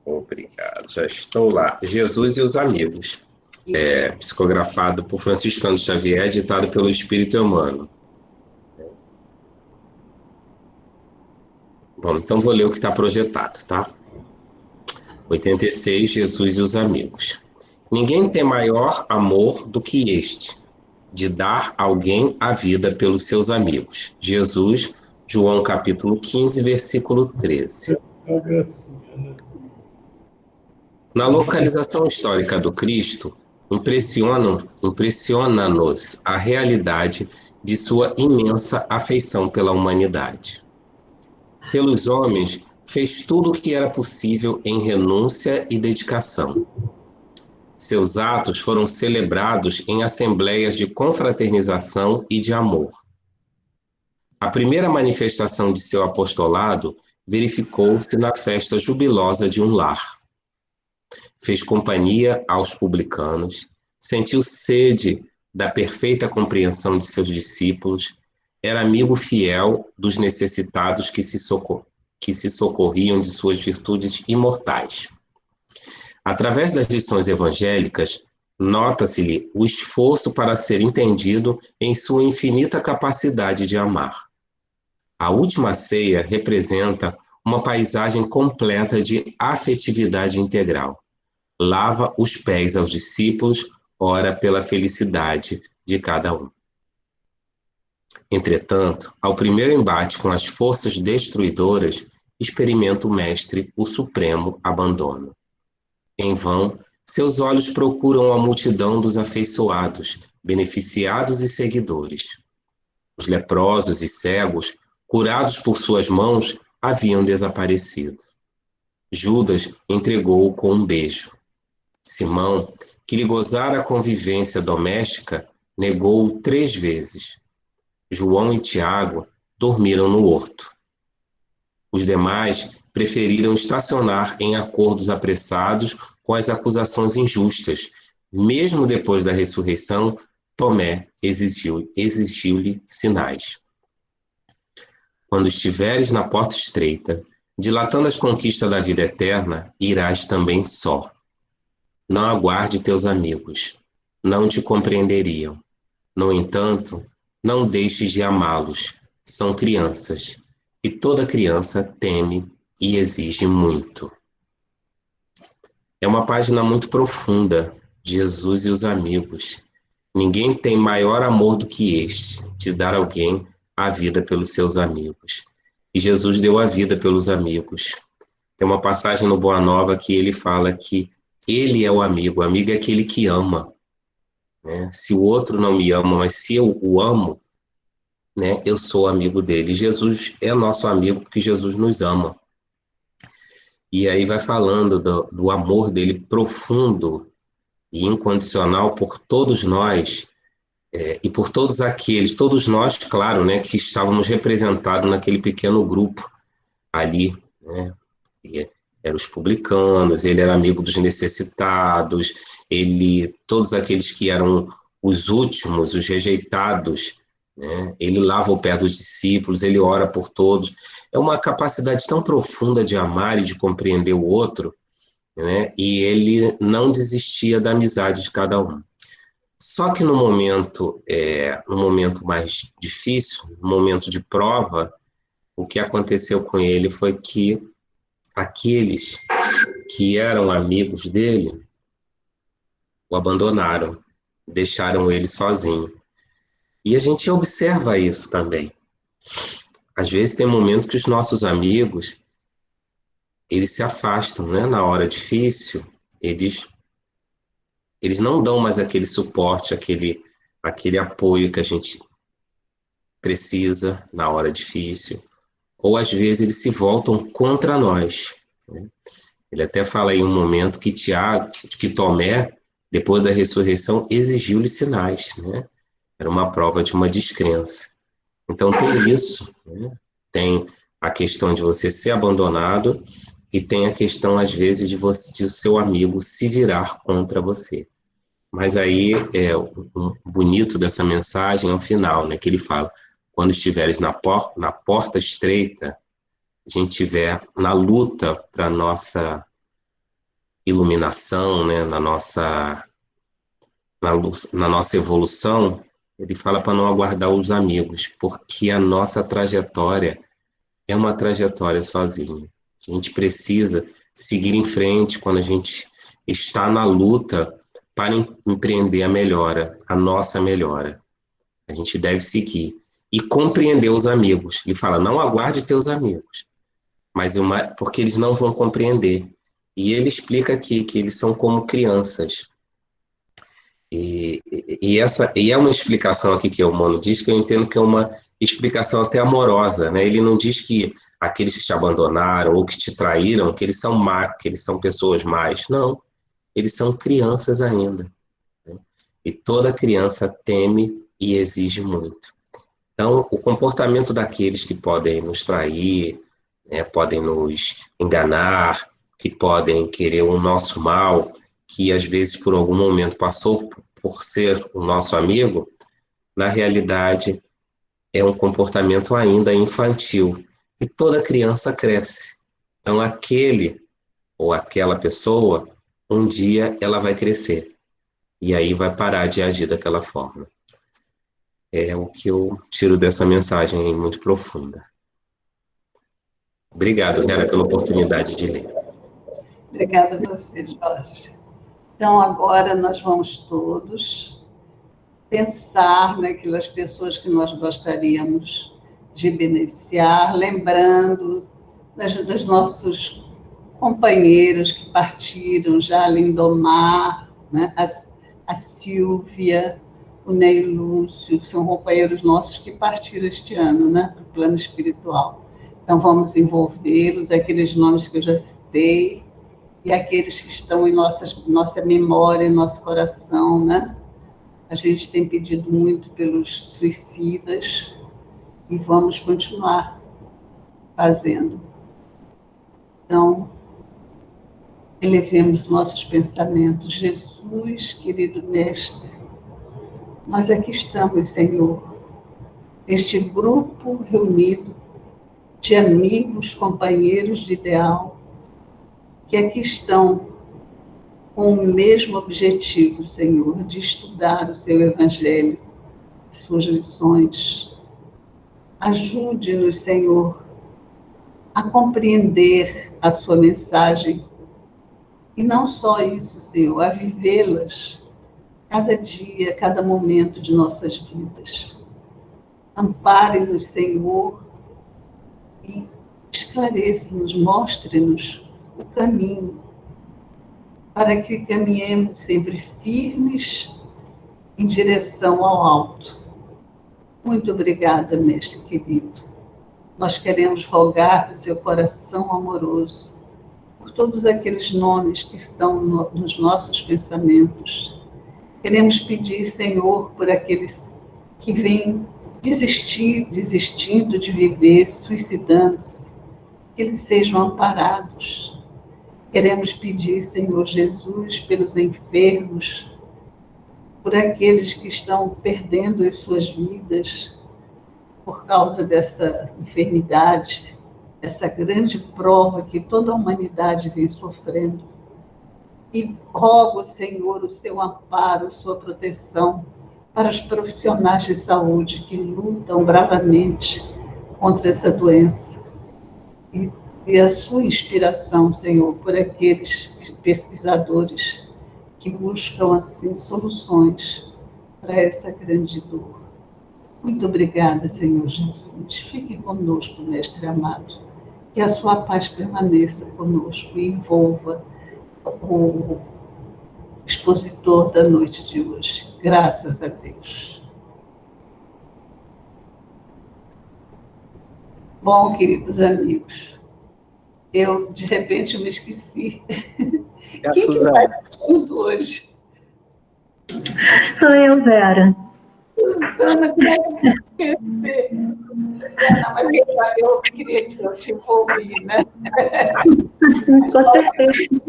Obrigado, já estou lá. Jesus e os Amigos. Psicografado por Franciscano Xavier, editado pelo Espírito Emmanuel. Bom, então vou ler o que está projetado, tá? 86, Jesus e os Amigos. Ninguém tem maior amor do que este, de dar alguém a vida pelos seus amigos. Jesus, João capítulo 15, versículo 13. Na localização histórica do Cristo, impressiona-nos a realidade de sua imensa afeição pela humanidade. Pelos homens, fez tudo o que era possível em renúncia e dedicação. Seus atos foram celebrados em assembleias de confraternização e de amor. A primeira manifestação de seu apostolado verificou-se na festa jubilosa de um lar. Fez companhia aos publicanos, sentiu sede da perfeita compreensão de seus discípulos, era amigo fiel dos necessitados que se socorriam de suas virtudes imortais. Através das lições evangélicas, nota-se-lhe o esforço para ser entendido em sua infinita capacidade de amar. A última ceia representa uma paisagem completa de afetividade integral. Lava os pés aos discípulos, ora pela felicidade de cada um. Entretanto, ao primeiro embate com as forças destruidoras, experimenta o Mestre o supremo abandono. Em vão, seus olhos procuram a multidão dos afeiçoados, beneficiados e seguidores. Os leprosos e cegos, curados por suas mãos, haviam desaparecido. Judas entregou-o com um beijo. Simão, que lhe gozara a convivência doméstica, negou-o 3 vezes. João e Tiago dormiram no horto. Os demais preferiram estacionar em acordos apressados com as acusações injustas. Mesmo depois da ressurreição, Tomé exigiu-lhe sinais. Quando estiveres na porta estreita, dilatando as conquistas da vida eterna, irás também só. Não aguarde teus amigos, não te compreenderiam. No entanto, não deixes de amá-los, são crianças, e toda criança teme e exige muito. É uma página muito profunda, Jesus e os Amigos. Ninguém tem maior amor do que este, de dar alguém a vida pelos seus amigos. E Jesus deu a vida pelos amigos. Tem uma passagem no Boa Nova que ele fala que ele é o amigo é aquele que ama. Né? Se o outro não me ama, mas se eu o amo, né, eu sou amigo dele. Jesus é nosso amigo porque Jesus nos ama. E aí vai falando do amor dele profundo e incondicional por todos nós, e por todos nós, claro, né, que estávamos representados naquele pequeno grupo ali, né, e eram os publicanos, ele era amigo dos necessitados, todos aqueles que eram os últimos, os rejeitados, né, ele lava o pé dos discípulos, ele ora por todos. É uma capacidade tão profunda de amar e de compreender o outro, né, e ele não desistia da amizade de cada um. Só que no momento mais difícil, no momento de prova, o que aconteceu com ele foi que aqueles que eram amigos dele o abandonaram, deixaram ele sozinho. E a gente observa isso também. Às vezes tem momentos que os nossos amigos, eles se afastam, né? Na hora difícil, eles não dão mais aquele suporte, aquele apoio que a gente precisa na hora difícil. Ou às vezes eles se voltam contra nós. Né? Ele até fala em um momento que Tomé, depois da ressurreição, exigiu-lhe sinais. Né? Era uma prova de uma descrença. Então tem isso, né? Tem a questão de você ser abandonado e tem a questão, às vezes, de o seu amigo se virar contra você. Mas aí, o bonito dessa mensagem é o final, né? Que ele fala, quando estiveres na porta estreita, a gente estiver na luta para nossa iluminação, né, na nossa evolução, ele fala para não aguardar os amigos, porque a nossa trajetória é uma trajetória sozinha. A gente precisa seguir em frente quando a gente está na luta para empreender a melhora, a nossa melhora. A gente deve seguir e compreender os amigos. Ele fala, não aguarde teus amigos, porque eles não vão compreender. E ele explica aqui que eles são como crianças. E é uma explicação aqui que o Mano diz, que eu entendo que é uma explicação até amorosa, né? Ele não diz que aqueles que te abandonaram ou que te traíram, que eles são pessoas más. Não, eles são crianças ainda, né? E toda criança teme e exige muito. Então, o comportamento daqueles que podem nos trair, né, podem nos enganar, que podem querer o nosso mal, que às vezes por algum momento passou por ser o nosso amigo, na realidade é um comportamento ainda infantil. E toda criança cresce. Então aquele ou aquela pessoa, um dia ela vai crescer. E aí vai parar de agir daquela forma. É o que eu tiro dessa mensagem muito profunda. Obrigado, Vera, pela oportunidade de ler. Obrigada a você, Jorge. Então, agora nós vamos todos pensar naquelas pessoas que nós gostaríamos de beneficiar, lembrando dos nossos companheiros que partiram já, a Lindomar, né? a Silvia, o Ney Lúcio, são companheiros nossos que partiram este ano, né, para o plano espiritual. Então, vamos envolvê-los, aqueles nomes que eu já citei, e aqueles que estão em nossa memória, em nosso coração, né? A gente tem pedido muito pelos suicidas e vamos continuar fazendo. Então, elevemos nossos pensamentos. Jesus, querido Mestre, nós aqui estamos, Senhor, este grupo reunido de amigos, companheiros de ideal, que aqui estão com o mesmo objetivo, Senhor, de estudar o seu Evangelho, suas lições. Ajude-nos, Senhor, a compreender a sua mensagem. E não só isso, Senhor, a vivê-las cada dia, cada momento de nossas vidas. Ampare-nos, Senhor, e esclareça-nos, mostre-nos o caminho, para que caminhemos sempre firmes em direção ao alto. Muito obrigada, Mestre querido. Nós queremos rogar do seu coração amoroso por todos aqueles nomes que estão nos nossos pensamentos. Queremos pedir, Senhor, por aqueles que vêm desistindo de viver, suicidando-se, que eles sejam amparados. Queremos pedir, Senhor Jesus, pelos enfermos, por aqueles que estão perdendo as suas vidas por causa dessa enfermidade, essa grande prova que toda a humanidade vem sofrendo. E rogo, Senhor, o seu amparo, a sua proteção para os profissionais de saúde que lutam bravamente contra essa doença. E a sua inspiração, Senhor, por aqueles pesquisadores que buscam, assim, soluções para essa grande dor. Muito obrigada, Senhor Jesus. Fique conosco, Mestre amado. Que a sua paz permaneça conosco e envolva o expositor da noite de hoje. Graças a Deus. Bom, queridos amigos, eu, de repente, me esqueci. É a Suzana. Quem faz tudo hoje? Sou eu, Vera. Suzana, como é que eu esqueci? Suzana, mas eu queria te ouvir, né? Com certeza.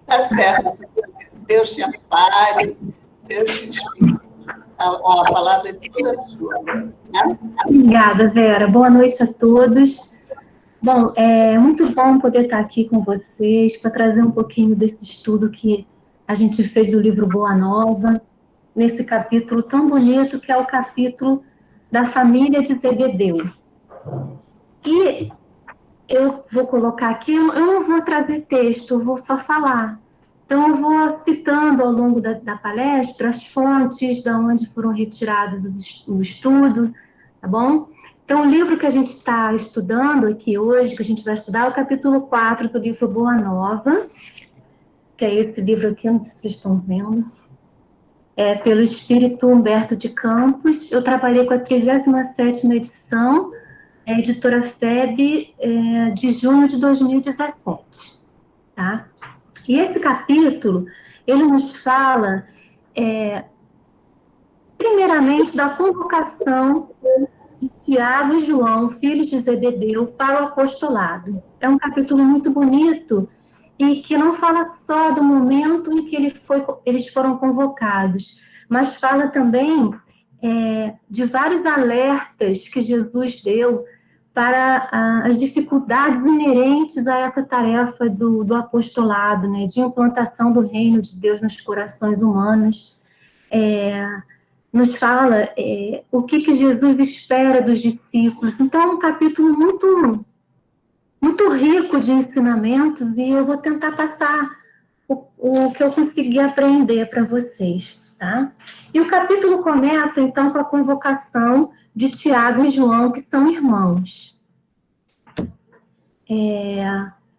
Tá certo. Deus te ampare, Deus te inspire. A palavra é toda sua. Né? Obrigada, Vera. Boa noite a todos. Bom, é muito bom poder estar aqui com vocês para trazer um pouquinho desse estudo que a gente fez do livro Boa Nova, nesse capítulo tão bonito que é o capítulo da família de Zebedeu. E eu vou colocar aqui, eu não vou trazer texto, eu vou só falar. Então, eu vou citando ao longo da palestra as fontes de onde foram retirados o estudo, tá bom? Então, o livro que a gente está estudando aqui hoje, que a gente vai estudar, é o capítulo 4 do livro Boa Nova, que é esse livro aqui, não sei se vocês estão vendo, é pelo Espírito Humberto de Campos. Eu trabalhei com a 37ª edição, a editora FEB, de junho de 2017, tá? E esse capítulo, ele nos fala, primeiramente, da convocação de Tiago e João, filhos de Zebedeu, para o apostolado. É um capítulo muito bonito e que não fala só do momento em que eles foram convocados, mas fala também de vários alertas que Jesus deu para as dificuldades inerentes a essa tarefa do apostolado, né, de implantação do reino de Deus nos corações humanos. Nos fala o que Jesus espera dos discípulos. Então, é um capítulo muito, muito rico de ensinamentos e eu vou tentar passar o que eu consegui aprender para vocês, tá? E o capítulo começa, então, com a convocação de Tiago e João, que são irmãos.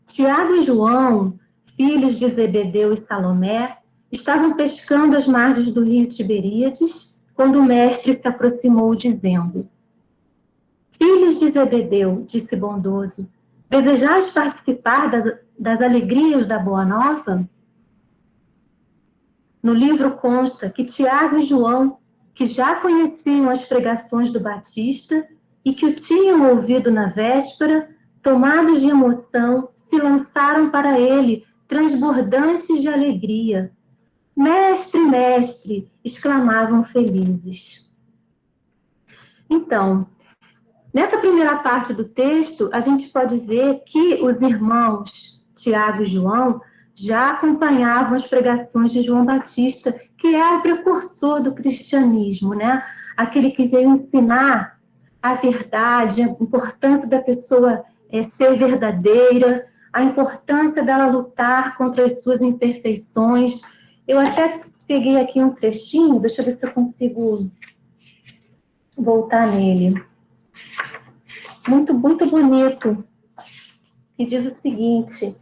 Tiago e João, filhos de Zebedeu e Salomé, estavam pescando às margens do rio Tiberíades, quando o mestre se aproximou, dizendo: Filhos de Zebedeu, disse bondoso, desejais participar das alegrias da Boa Nova? No livro consta que Tiago e João, que já conheciam as pregações do Batista e que o tinham ouvido na véspera, tomados de emoção, se lançaram para ele, transbordantes de alegria. Mestre, mestre, exclamavam felizes. Então, nessa primeira parte do texto, a gente pode ver que os irmãos Tiago e João já acompanhavam as pregações de João Batista, que é o precursor do cristianismo, né? Aquele que veio ensinar a verdade, a importância da pessoa ser verdadeira, a importância dela lutar contra as suas imperfeições. Eu até peguei aqui um trechinho, deixa eu ver se eu consigo voltar nele. Muito, muito bonito, que diz o seguinte: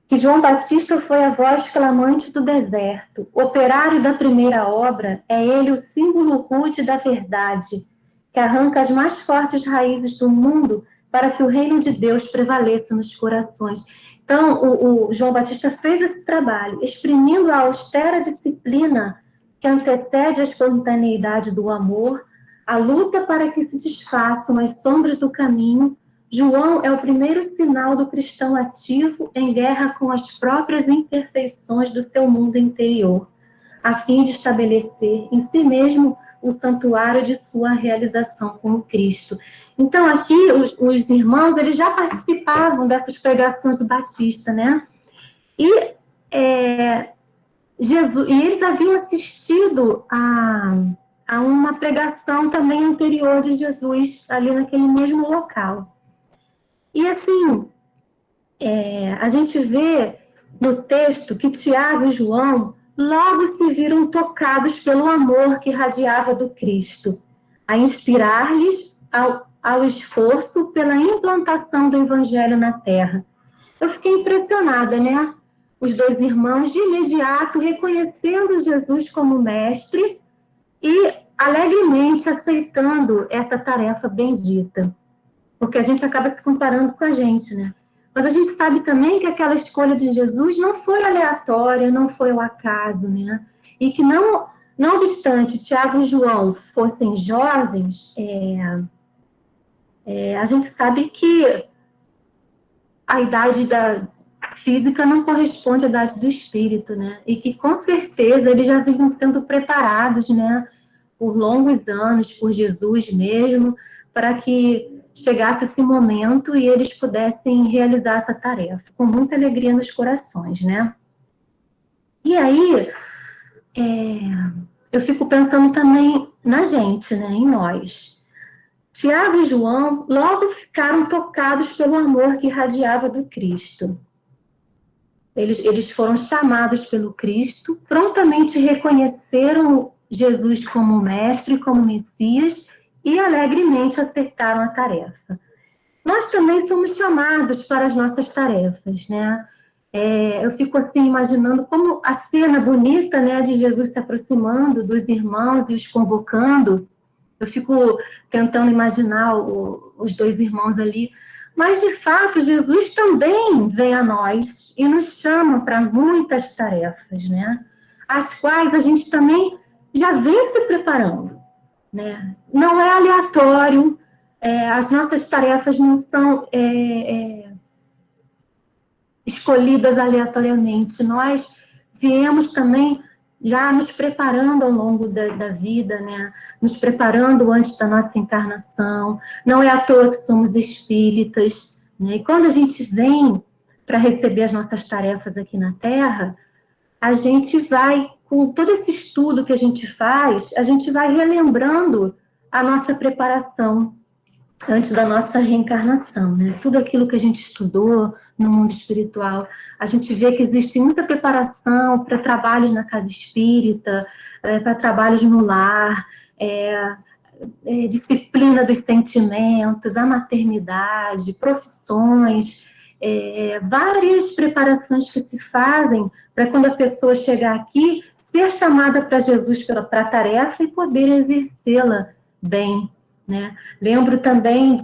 que João Batista foi a voz clamante do deserto. O operário da primeira obra é ele o símbolo rude da verdade, que arranca as mais fortes raízes do mundo para que o reino de Deus prevaleça nos corações. Então, o João Batista fez esse trabalho, exprimindo a austera disciplina que antecede a espontaneidade do amor, a luta para que se desfaçam as sombras do caminho. João é o primeiro sinal do cristão ativo em guerra com as próprias imperfeições do seu mundo interior, a fim de estabelecer em si mesmo o santuário de sua realização como Cristo. Então, aqui, os irmãos, eles já participavam dessas pregações do Batista, né? E eles haviam assistido a uma pregação também anterior de Jesus, ali naquele mesmo local. E assim, a gente vê no texto que Tiago e João logo se viram tocados pelo amor que radiava do Cristo, a inspirar-lhes ao esforço pela implantação do Evangelho na Terra. Eu fiquei impressionada, né? Os dois irmãos, de imediato, reconhecendo Jesus como mestre e alegremente aceitando essa tarefa bendita. Porque a gente acaba se comparando com a gente, né? Mas a gente sabe também que aquela escolha de Jesus não foi aleatória, não foi ao acaso, né? E que não obstante Tiago e João fossem jovens, a gente sabe que a idade da física não corresponde à idade do espírito, né? E que com certeza eles já vinham sendo preparados, né? Por longos anos, por Jesus mesmo, para que chegasse esse momento e eles pudessem realizar essa tarefa, com muita alegria nos corações, né? E aí, eu fico pensando também na gente, né, em nós. Tiago e João logo ficaram tocados pelo amor que irradiava do Cristo. Eles foram chamados pelo Cristo, prontamente reconheceram Jesus como mestre, como Messias, e alegremente aceitaram a tarefa. Nós também somos chamados para as nossas tarefas, né? Eu fico assim imaginando como a cena bonita, né, de Jesus se aproximando dos irmãos e os convocando. Eu fico tentando imaginar os dois irmãos ali. Mas, de fato, Jesus também vem a nós e nos chama para muitas tarefas, né? As quais a gente também já vem se preparando, né? Não é aleatório, as nossas tarefas não são escolhidas aleatoriamente. Nós viemos também já nos preparando ao longo da vida, né? Nos preparando antes da nossa encarnação. Não é à toa que somos espíritas, né? E quando a gente vem para receber as nossas tarefas aqui na Terra, a gente vai, com todo esse estudo que a gente faz, a gente vai relembrando a nossa preparação antes da nossa reencarnação, né? Tudo aquilo que a gente estudou no mundo espiritual, a gente vê que existe muita preparação para trabalhos na casa espírita, para trabalhos no lar, disciplina dos sentimentos, a maternidade, profissões, várias preparações que se fazem para quando a pessoa chegar aqui, ser chamada para Jesus para a tarefa e poder exercê-la bem, né? Lembro também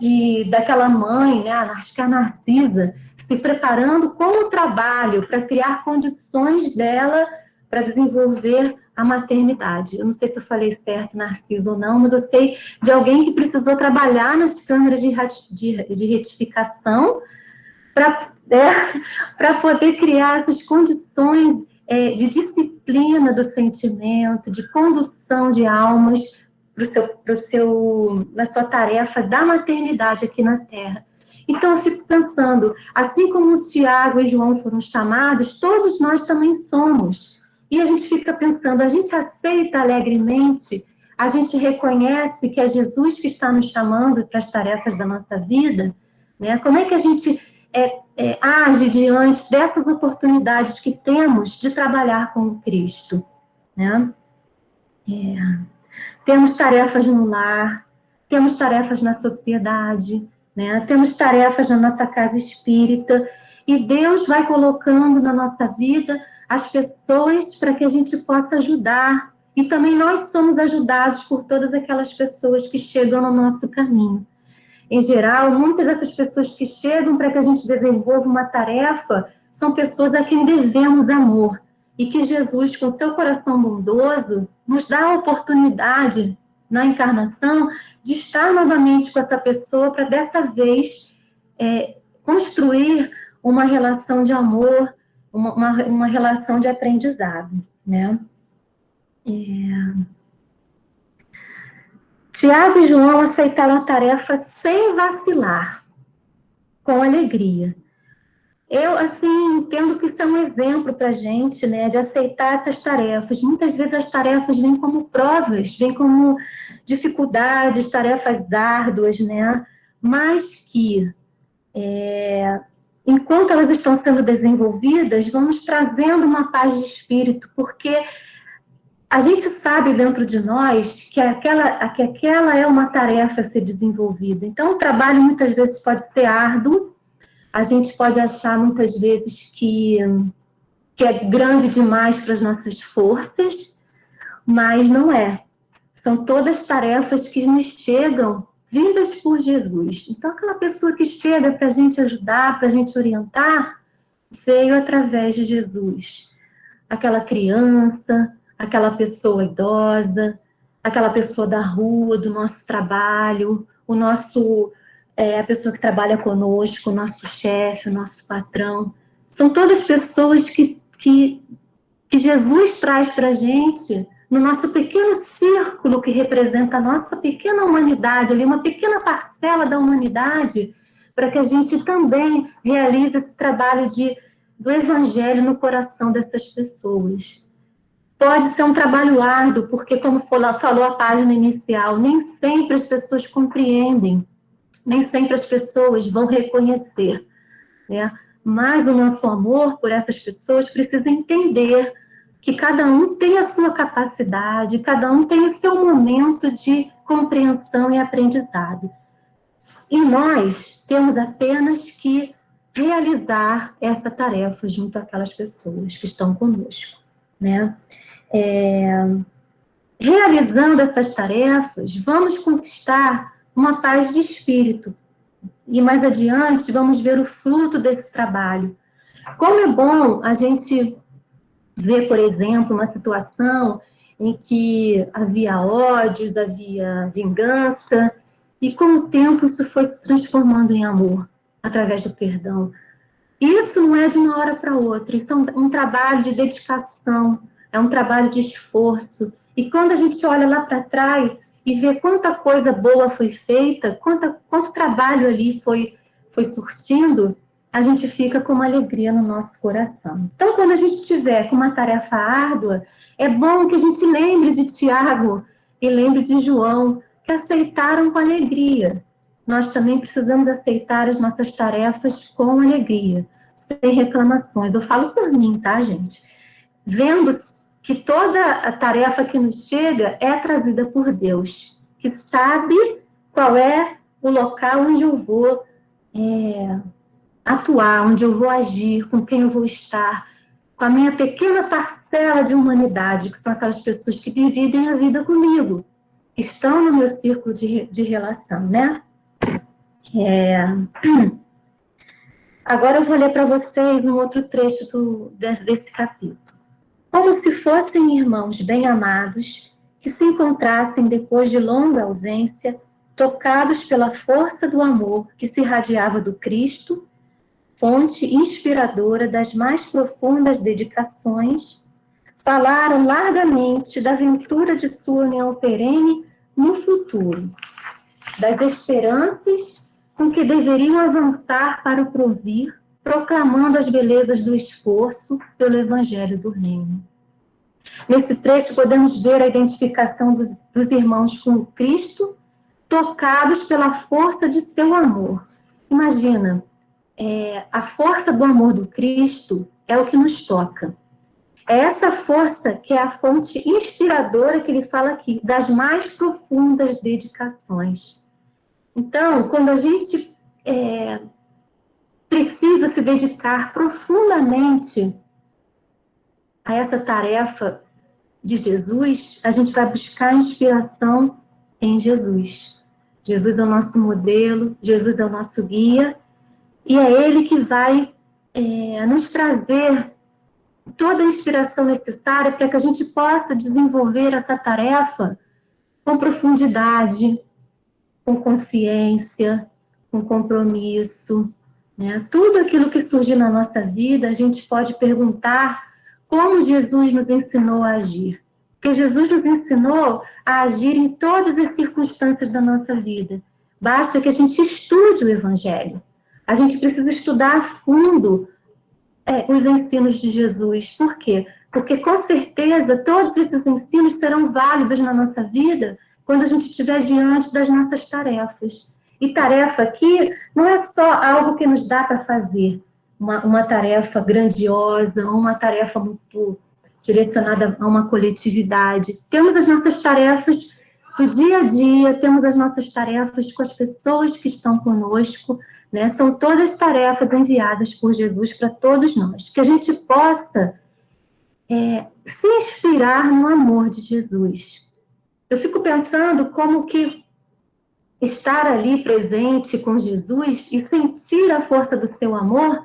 daquela mãe, né, acho que a Narcisa, se preparando com o trabalho para criar condições dela para desenvolver a maternidade. Eu não sei se eu falei certo, Narciso, ou não, mas eu sei de alguém que precisou trabalhar nas câmeras de retificação para poder criar essas condições de disciplina do sentimento, de condução de almas na sua tarefa da maternidade aqui na Terra. Então, eu fico pensando, assim como Tiago e João foram chamados, todos nós também somos. E a gente fica pensando, a gente aceita alegremente, a gente reconhece que é Jesus que está nos chamando para as tarefas da nossa vida, né? Como é que a gente age diante dessas oportunidades que temos de trabalhar com o Cristo, né? Temos tarefas no lar, temos tarefas na sociedade, né? Temos tarefas na nossa casa espírita, e Deus vai colocando na nossa vida as pessoas para que a gente possa ajudar, e também nós somos ajudados por todas aquelas pessoas que chegam no nosso caminho. Em geral, muitas dessas pessoas que chegam para que a gente desenvolva uma tarefa são pessoas a quem devemos amor, e que Jesus, com seu coração bondoso, nos dá a oportunidade, na encarnação, de estar novamente com essa pessoa para, dessa vez, construir uma relação de amor, uma relação de aprendizado, né? Tiago e João aceitaram a tarefa sem vacilar, com alegria. Eu, assim, entendo que isso é um exemplo para a gente, né, de aceitar essas tarefas. Muitas vezes as tarefas vêm como provas, vêm como dificuldades, tarefas árduas, né, mas que, enquanto elas estão sendo desenvolvidas, vão nos trazendo uma paz de espírito, porque a gente sabe dentro de nós que aquela é uma tarefa a ser desenvolvida. Então, o trabalho muitas vezes pode ser árduo, a gente pode achar muitas vezes que é grande demais para as nossas forças, mas não é. São todas tarefas que nos chegam vindas por Jesus. Então, aquela pessoa que chega para a gente ajudar, para a gente orientar, veio através de Jesus. Aquela criança, aquela pessoa idosa, aquela pessoa da rua, do nosso trabalho, a pessoa que trabalha conosco, o nosso chefe, o nosso patrão. São todas pessoas que Jesus traz para a gente no nosso pequeno círculo que representa a nossa pequena humanidade, ali uma pequena parcela da humanidade, para que a gente também realize esse trabalho do evangelho no coração dessas pessoas. Pode ser um trabalho árduo, porque, como falou a página inicial, nem sempre as pessoas compreendem, nem sempre as pessoas vão reconhecer, né? Mas o nosso amor por essas pessoas precisa entender que cada um tem a sua capacidade, cada um tem o seu momento de compreensão e aprendizado. E nós temos apenas que realizar essa tarefa junto àquelas pessoas que estão conosco, né? Realizando essas tarefas, vamos conquistar uma paz de espírito. E mais adiante, vamos ver o fruto desse trabalho. Como é bom a gente ver, por exemplo, uma situação em que havia ódios, havia vingança, e com o tempo isso foi se transformando em amor, através do perdão. Isso não é de uma hora para outra, isso é um trabalho de dedicação, é um trabalho de esforço. E quando a gente olha lá para trás e vê quanta coisa boa foi feita, quanto trabalho ali foi surtindo, a gente fica com uma alegria no nosso coração. Então, quando a gente estiver com uma tarefa árdua, é bom que a gente lembre de Tiago e lembre de João, que aceitaram com alegria. Nós também precisamos aceitar as nossas tarefas com alegria, sem reclamações. Eu falo por mim, tá, gente? Vendo que toda a tarefa que nos chega é trazida por Deus, que sabe qual é o local onde eu vou atuar, onde eu vou agir, com quem eu vou estar, com a minha pequena parcela de humanidade, que são aquelas pessoas que dividem a vida comigo, que estão no meu círculo de relação, né? Agora eu vou ler para vocês um outro trecho desse capítulo. Como se fossem irmãos bem-amados, que se encontrassem depois de longa ausência, tocados pela força do amor que se irradiava do Cristo, fonte inspiradora das mais profundas dedicações, falaram largamente da aventura de sua união perene no futuro, das esperanças com que deveriam avançar para o porvir, proclamando as belezas do esforço pelo Evangelho do Reino. Nesse trecho podemos ver a identificação dos irmãos com o Cristo, tocados pela força de seu amor. Imagina, a força do amor do Cristo é o que nos toca. É essa força que é a fonte inspiradora que ele fala aqui, das mais profundas dedicações. Então, quando a gente precisa se dedicar profundamente a essa tarefa de Jesus, a gente vai buscar inspiração em Jesus. Jesus é o nosso modelo, Jesus é o nosso guia, e é Ele que vai nos trazer toda a inspiração necessária para que a gente possa desenvolver essa tarefa com profundidade, com consciência, com compromisso, né? Tudo aquilo que surgir na nossa vida, a gente pode perguntar como Jesus nos ensinou a agir. Porque Jesus nos ensinou a agir em todas as circunstâncias da nossa vida. Basta que a gente estude o Evangelho. A gente precisa estudar a fundo os ensinos de Jesus. Por quê? Porque, com certeza, todos esses ensinos serão válidos na nossa vida quando a gente estiver diante das nossas tarefas. E tarefa aqui não é só algo que nos dá para fazer, uma tarefa grandiosa, ou uma tarefa muito direcionada a uma coletividade. Temos as nossas tarefas do dia a dia, temos as nossas tarefas com as pessoas que estão conosco, né? São todas tarefas enviadas por Jesus para todos nós. Que a gente possa se inspirar no amor de Jesus. Eu fico pensando como que estar ali presente com Jesus e sentir a força do seu amor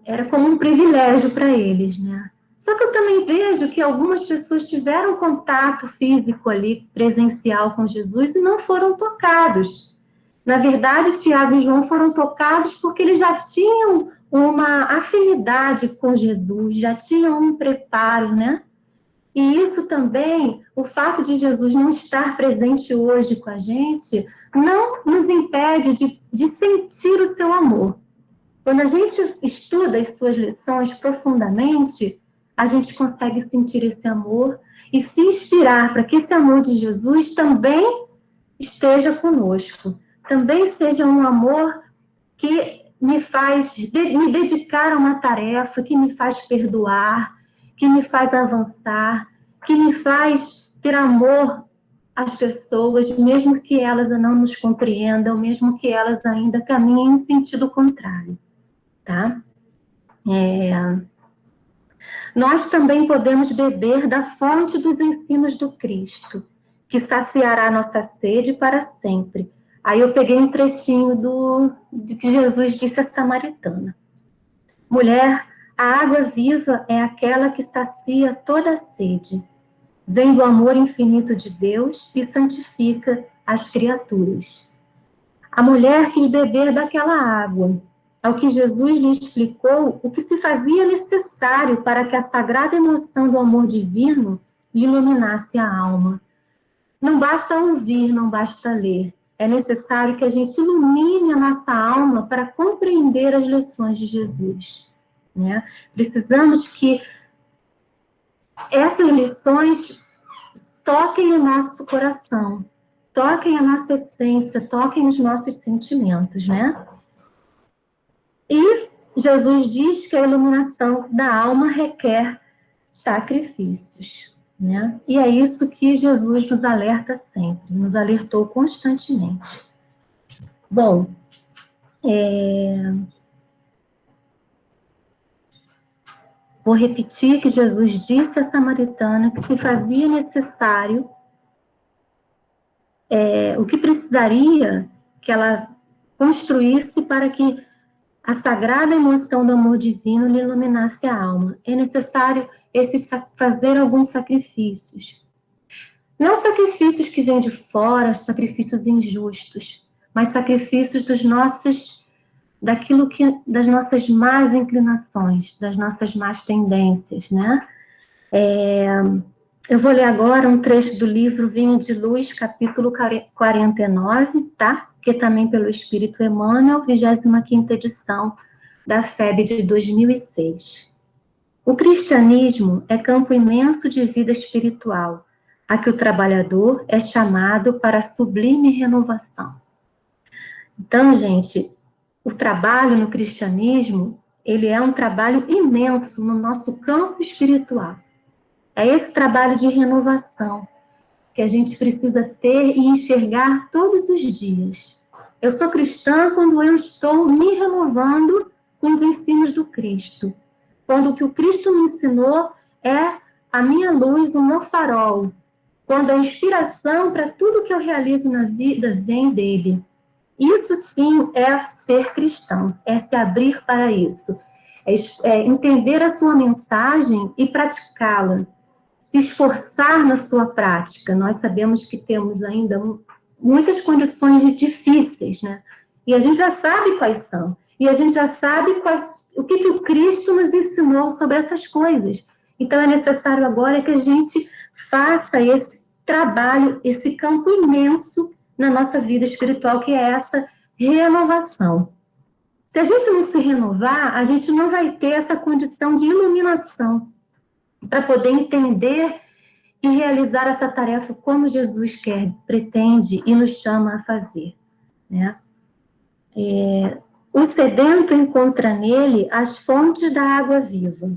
era como um privilégio para eles, né? Só que eu também vejo que algumas pessoas tiveram contato físico ali, presencial com Jesus e não foram tocados. Na verdade, Tiago e João foram tocados porque eles já tinham uma afinidade com Jesus, já tinham um preparo, né? E isso também, o fato de Jesus não estar presente hoje com a gente, não nos impede de sentir o seu amor. Quando a gente estuda as suas lições profundamente, a gente consegue sentir esse amor e se inspirar para que esse amor de Jesus também esteja conosco. Também seja um amor que me faz me dedicar a uma tarefa, que me faz perdoar, que me faz avançar, que me faz ter amor às pessoas, mesmo que elas não nos compreendam, mesmo que elas ainda caminhem em sentido contrário, tá? Nós também podemos beber da fonte dos ensinos do Cristo, que saciará nossa sede para sempre. Aí eu peguei um trechinho do que Jesus disse à samaritana. Mulher, a água viva é aquela que sacia toda a sede. Vem do amor infinito de Deus e santifica as criaturas. A mulher quis beber daquela água, ao que Jesus lhe explicou o que se fazia necessário para que a sagrada emoção do amor divino lhe iluminasse a alma. Não basta ouvir, não basta ler. É necessário que a gente ilumine a nossa alma para compreender as lições de Jesus, né? Precisamos que essas lições toquem o nosso coração, toquem a nossa essência, toquem os nossos sentimentos, né? E Jesus diz que a iluminação da alma requer sacrifícios, né? E é isso que Jesus nos alerta sempre, nos alertou constantemente. Bom, vou repetir que Jesus disse à samaritana que se fazia necessário, o que precisaria que ela construísse para que a sagrada emoção do amor divino lhe iluminasse a alma. É necessário fazer alguns sacrifícios. Não sacrifícios que vêm de fora, sacrifícios injustos, mas sacrifícios das nossas más inclinações, das nossas más tendências, né? Eu vou ler agora um trecho do livro Vinho de Luz, capítulo 49, tá? Que também pelo Espírito Emmanuel, 25ª edição da FEB de 2006. O cristianismo é campo imenso de vida espiritual, a que o trabalhador é chamado para a sublime renovação. Então, gente, o trabalho no cristianismo, ele é um trabalho imenso no nosso campo espiritual. É esse trabalho de renovação que a gente precisa ter e enxergar todos os dias. Eu sou cristã quando eu estou me renovando com os ensinos do Cristo. Quando o que o Cristo me ensinou é a minha luz, o meu farol. Quando a inspiração para tudo que eu realizo na vida vem dele. Isso sim é ser cristão, é se abrir para isso. É entender a sua mensagem e praticá-la. Se esforçar na sua prática. Nós sabemos que temos ainda muitas condições difíceis, né? E a gente já sabe quais são. E a gente já sabe o que o Cristo nos ensinou sobre essas coisas. Então, é necessário agora que a gente faça esse trabalho, esse campo imenso na nossa vida espiritual, que é essa renovação. Se a gente não se renovar, a gente não vai ter essa condição de iluminação para poder entender e realizar essa tarefa como Jesus quer, pretende e nos chama a fazer, né? O sedento encontra nele as fontes da água viva.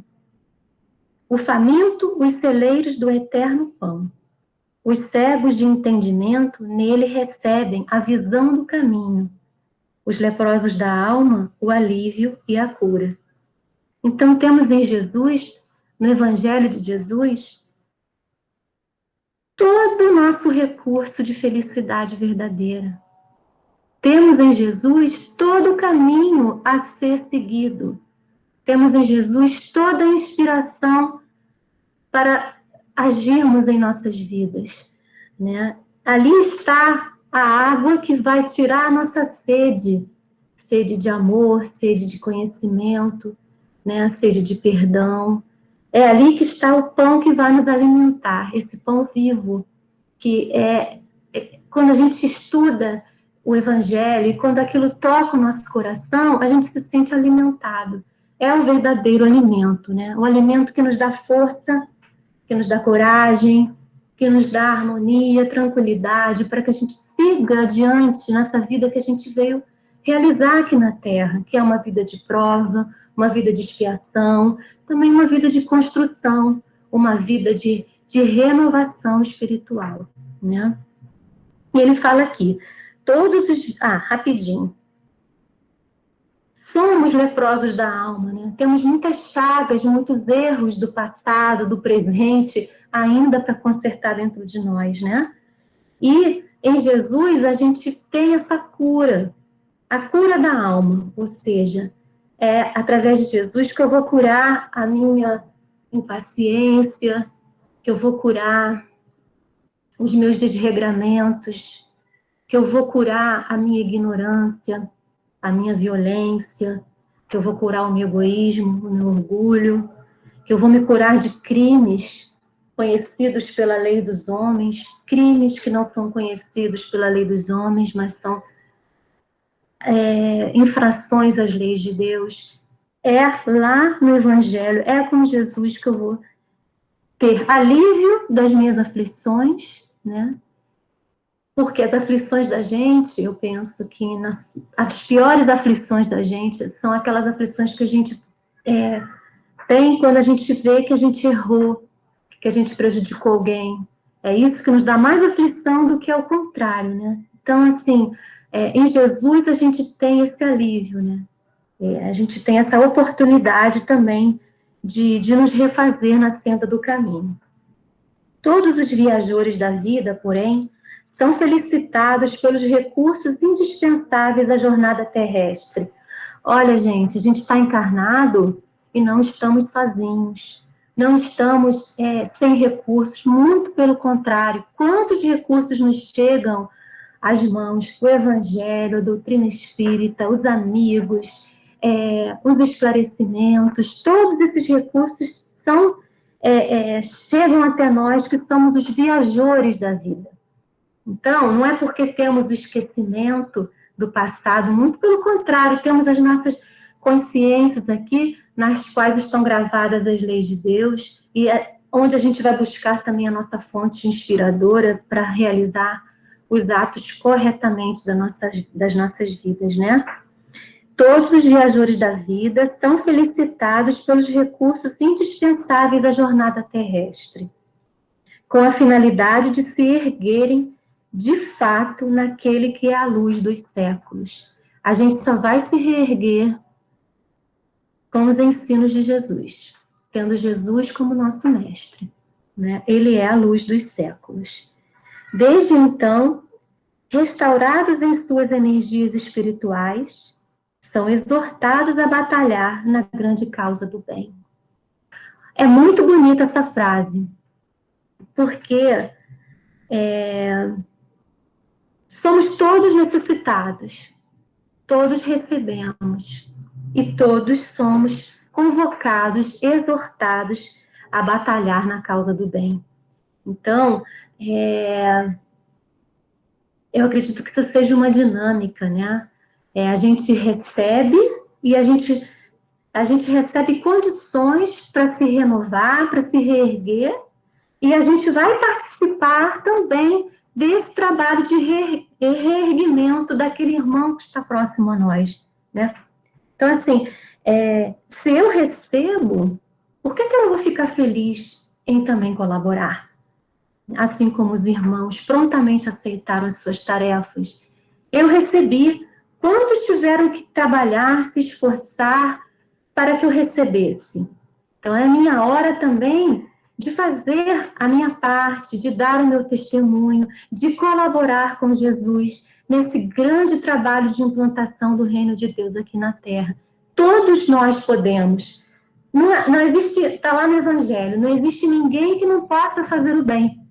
O faminto, os celeiros do eterno pão. Os cegos de entendimento nele recebem a visão do caminho. Os leprosos da alma, o alívio e a cura. Então, temos em Jesus, no Evangelho de Jesus, todo o nosso recurso de felicidade verdadeira. Temos em Jesus todo o caminho a ser seguido. Temos em Jesus toda a inspiração para agirmos em nossas vidas, né? Ali está a água que vai tirar a nossa sede, sede de amor, sede de conhecimento, né? Sede de perdão, É ali que está o pão que vai nos alimentar, esse pão vivo, que quando a gente estuda o Evangelho e quando aquilo toca o nosso coração, a gente se sente alimentado. É o verdadeiro alimento, né? O alimento que nos dá força, que nos dá coragem, que nos dá harmonia, tranquilidade, para que a gente siga adiante nessa vida que a gente veio realizar aqui na Terra, que é uma vida de prova, uma vida de expiação, também uma vida de construção, uma vida de renovação espiritual, né? E ele fala aqui, rapidinho. Somos leprosos da alma, né? Temos muitas chagas, muitos erros do passado, do presente, ainda para consertar dentro de nós, né? E em Jesus a gente tem essa cura, a cura da alma, ou seja, é através de Jesus que eu vou curar a minha impaciência, que eu vou curar os meus desregramentos, que eu vou curar a minha ignorância, a minha violência, que eu vou curar o meu egoísmo, o meu orgulho, que eu vou me curar de crimes conhecidos pela lei dos homens, crimes que não são conhecidos pela lei dos homens, mas são infrações às leis de Deus. É lá no Evangelho, é com Jesus que eu vou ter alívio das minhas aflições, né? Porque as aflições da gente, eu penso que as piores aflições da gente são aquelas aflições que a gente tem quando a gente vê que a gente errou, que a gente prejudicou alguém. É isso que nos dá mais aflição do que ao contrário, né? Então, assim, em Jesus a gente tem esse alívio, né? A gente tem essa oportunidade também de nos refazer na senda do caminho. Todos os viajores da vida, porém, são felicitados pelos recursos indispensáveis à jornada terrestre. Olha, gente, a gente está encarnado e não estamos sozinhos. Não estamos sem recursos, muito pelo contrário. Quantos recursos nos chegam às mãos? O Evangelho, a doutrina espírita, os amigos, os esclarecimentos, todos esses recursos chegam até nós, que somos os viajores da vida. Então, não é porque temos o esquecimento do passado, muito pelo contrário, temos as nossas consciências aqui, nas quais estão gravadas as leis de Deus, e onde a gente vai buscar também a nossa fonte inspiradora para realizar os atos corretamente das nossas vidas, né? Todos os viajores da vida são felicitados pelos recursos indispensáveis à jornada terrestre, com a finalidade de se erguerem de fato naquele que é a luz dos séculos. A gente só vai se reerguer com os ensinos de Jesus, tendo Jesus como nosso mestre, né? Ele é a luz dos séculos. Desde então, restaurados em suas energias espirituais, são exortados a batalhar na grande causa do bem. É muito bonita essa frase, porque somos todos necessitados, todos recebemos, e todos somos convocados, exortados a batalhar na causa do bem. Então, eu acredito que isso seja uma dinâmica, né? A gente recebe e a gente recebe condições para se renovar, para se reerguer, e a gente vai participar também desse trabalho de reerguimento daquele irmão que está próximo a nós, né? Então, assim, se eu recebo, por que eu não vou ficar feliz em também colaborar? Assim como os irmãos prontamente aceitaram as suas tarefas. Eu recebi. Quantos tiveram que trabalhar, se esforçar para que eu recebesse? Então, é a minha hora também de fazer a minha parte, de dar o meu testemunho, de colaborar com Jesus nesse grande trabalho de implantação do reino de Deus aqui na Terra. Todos nós podemos. Não existe, está lá no Evangelho, não existe ninguém que não possa fazer o bem.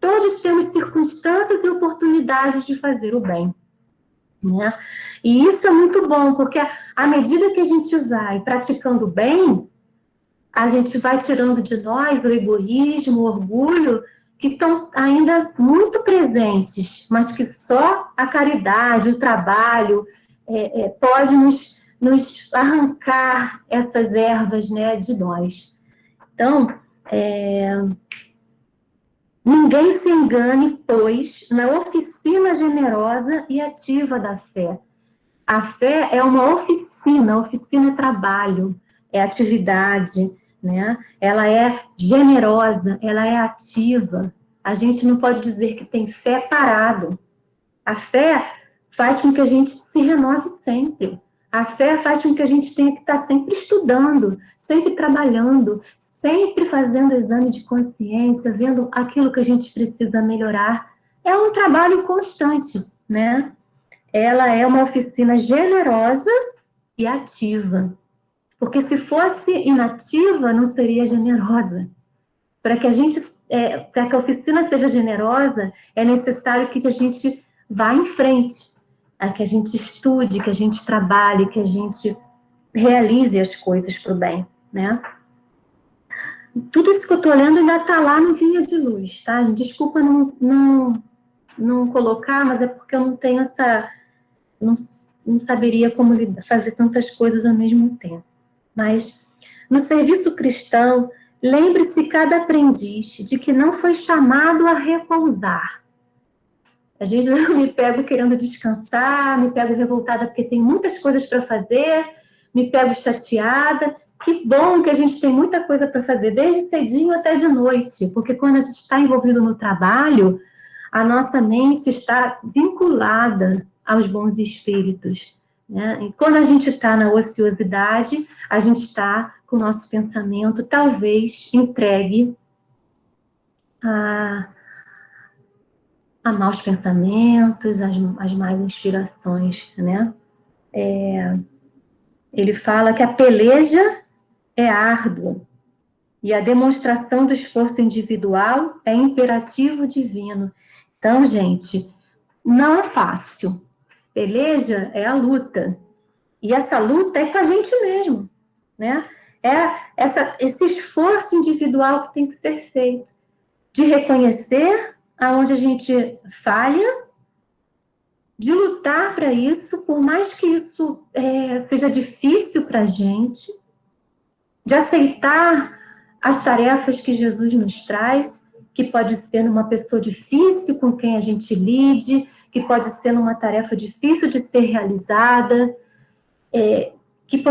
Todos temos circunstâncias e oportunidades de fazer o bem, né? E isso é muito bom, porque à medida que a gente vai praticando o bem, a gente vai tirando de nós o egoísmo, o orgulho, que estão ainda muito presentes, mas que só a caridade, o trabalho, pode nos arrancar essas ervas, né, de nós. Então, ninguém se engane, pois, na oficina generosa e ativa da fé. A fé é uma oficina, oficina é trabalho, é atividade, né? Ela é generosa, ela é ativa. A gente não pode dizer que tem fé parado. A fé faz com que a gente se renove sempre. A fé faz com que a gente tenha que estar sempre estudando, sempre trabalhando, sempre fazendo exame de consciência, vendo aquilo que a gente precisa melhorar. É um trabalho constante, né? Ela é uma oficina generosa e ativa. Porque se fosse inativa, não seria generosa. Para que a oficina seja generosa, é necessário que a gente vá em frente, que a gente estude, que a gente trabalhe, que a gente realize as coisas para o bem, né? Tudo isso que eu estou lendo ainda está lá no Vinha de Luz, tá? Desculpa não colocar, mas é porque eu não tenho não saberia como fazer tantas coisas ao mesmo tempo. Mas, no serviço cristão, lembre-se cada aprendiz de que não foi chamado a repousar. Às vezes eu me pego querendo descansar, me pego revoltada porque tem muitas coisas para fazer, me pego chateada. Que bom que a gente tem muita coisa para fazer, desde cedinho até de noite, porque quando a gente está envolvido no trabalho, a nossa mente está vinculada aos bons espíritos, né? E quando a gente está na ociosidade, a gente está com o nosso pensamento talvez entregue a maus pensamentos, as más inspirações, né? Ele fala que a peleja é árdua e a demonstração do esforço individual é imperativo divino. Então, gente, não é fácil. Peleja é a luta. E essa luta é com a gente mesmo, né? Esse esforço individual que tem que ser feito. De reconhecer aonde a gente falha, de lutar para isso, por mais que isso seja difícil para a gente, de aceitar as tarefas que Jesus nos traz, que pode ser numa pessoa difícil com quem a gente lide, que pode ser numa tarefa difícil de ser realizada, que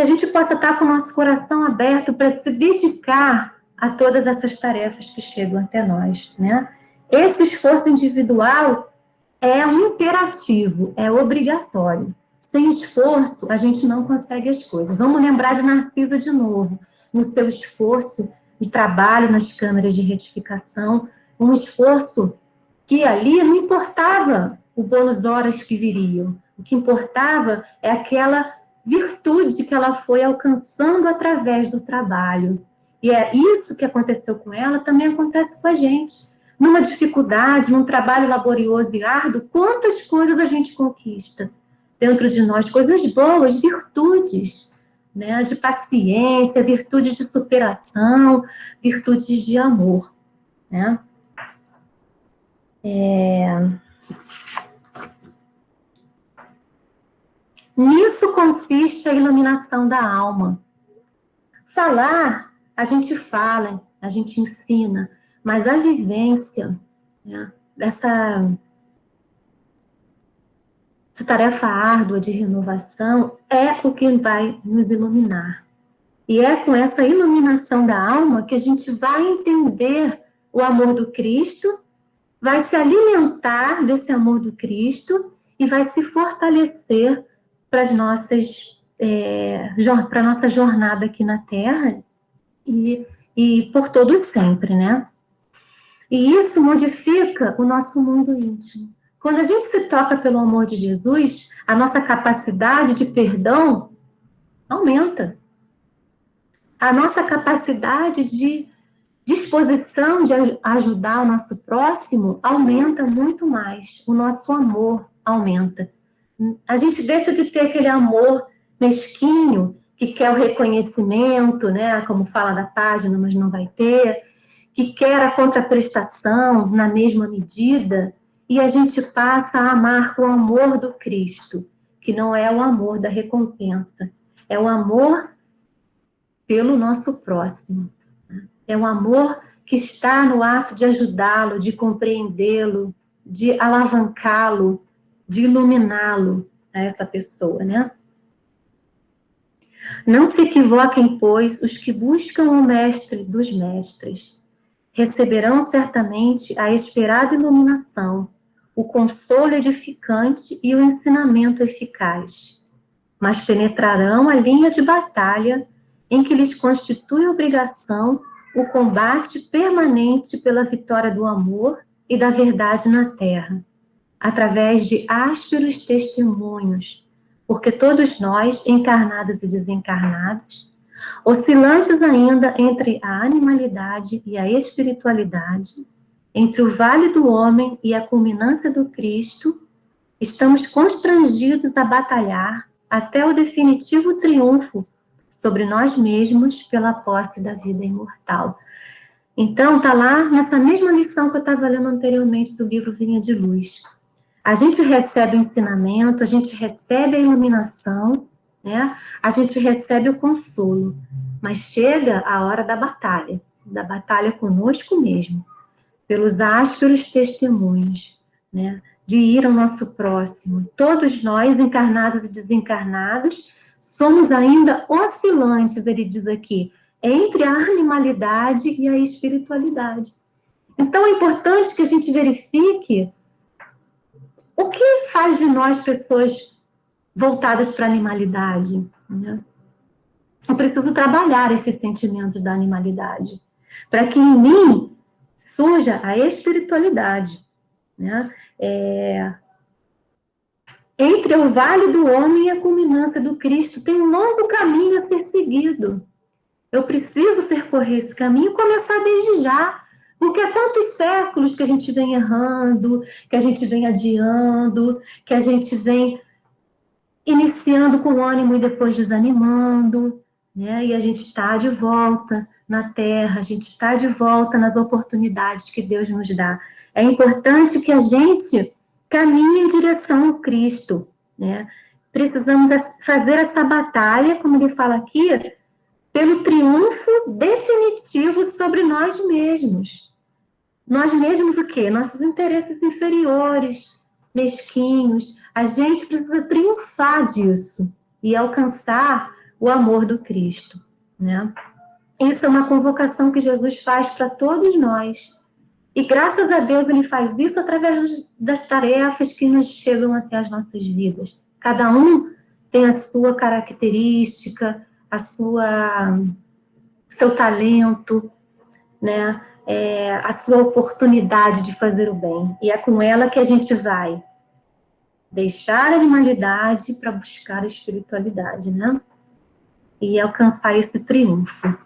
a gente possa estar com o nosso coração aberto para se dedicar a todas essas tarefas que chegam até nós, né? Esse esforço individual é um imperativo, é obrigatório. Sem esforço, a gente não consegue as coisas. Vamos lembrar de Narciso de novo, no seu esforço de trabalho nas câmeras de retificação, um esforço que ali não importava o bônus horas que viriam. O que importava é aquela virtude que ela foi alcançando através do trabalho. E é isso que aconteceu com ela, também acontece com a gente. Numa dificuldade, num trabalho laborioso e árduo, quantas coisas a gente conquista dentro de nós, coisas boas, virtudes, né, de paciência, virtudes de superação, virtudes de amor, né? Nisso consiste a iluminação da alma. Falar, a gente fala, a gente ensina, mas a vivência, né, dessa tarefa árdua de renovação é o que vai nos iluminar. E é com essa iluminação da alma que a gente vai entender o amor do Cristo, vai se alimentar desse amor do Cristo e vai se fortalecer para a nossa jornada aqui na Terra e por todo sempre, né? E isso modifica o nosso mundo íntimo. Quando a gente se toca pelo amor de Jesus, a nossa capacidade de perdão aumenta. A nossa capacidade de disposição de ajudar o nosso próximo aumenta muito mais. O nosso amor aumenta. A gente deixa de ter aquele amor mesquinho que quer o reconhecimento, né, como fala da página, mas não vai ter, que quer a contraprestação na mesma medida, e a gente passa a amar com o amor do Cristo, que não é o amor da recompensa, é o amor pelo nosso próximo. É o amor que está no ato de ajudá-lo, de compreendê-lo, de alavancá-lo, de iluminá-lo a essa pessoa, né? Não se equivoquem, pois, os que buscam o mestre dos mestres. Receberão certamente a esperada iluminação, o consolo edificante e o ensinamento eficaz. Mas penetrarão a linha de batalha em que lhes constitui obrigação o combate permanente pela vitória do amor e da verdade na terra, através de ásperos testemunhos, porque todos nós, encarnados e desencarnados, oscilantes ainda entre a animalidade e a espiritualidade, entre o vale do homem e a culminância do Cristo, estamos constrangidos a batalhar até o definitivo triunfo sobre nós mesmos pela posse da vida imortal. Então, está lá nessa mesma lição que eu estava lendo anteriormente do livro Vinha de Luz. A gente recebe o ensinamento, a gente recebe a iluminação, né? A gente recebe o consolo, mas chega a hora da batalha conosco mesmo, pelos ásperos testemunhos, né? De ir ao nosso próximo. Todos nós, encarnados e desencarnados, somos ainda oscilantes, ele diz aqui, entre a animalidade e a espiritualidade. Então, é importante que a gente verifique o que faz de nós pessoas voltadas para a animalidade, né? Eu preciso trabalhar esses sentimentos da animalidade, para que em mim surja a espiritualidade, né? Entre o vale do homem e a culminância do Cristo, tem um longo caminho a ser seguido. Eu preciso percorrer esse caminho e começar desde já, porque há tantos séculos que a gente vem errando, que a gente vem adiando, que a gente vem iniciando com ânimo e depois desanimando, né? E a gente está de volta na Terra, a gente está de volta nas oportunidades que Deus nos dá. É importante que a gente caminhe em direção ao Cristo, né? Precisamos fazer essa batalha, como ele fala aqui, pelo triunfo definitivo sobre nós mesmos. Nós mesmos o quê? Nossos interesses inferiores, mesquinhos. A gente precisa triunfar disso e alcançar o amor do Cristo, né? Isso é uma convocação que Jesus faz para todos nós. E graças a Deus ele faz isso através das tarefas que nos chegam até as nossas vidas. Cada um tem a sua característica, seu talento, né? A sua oportunidade de fazer o bem. E é com ela que a gente vai deixar a animalidade para buscar a espiritualidade, né? E alcançar esse triunfo.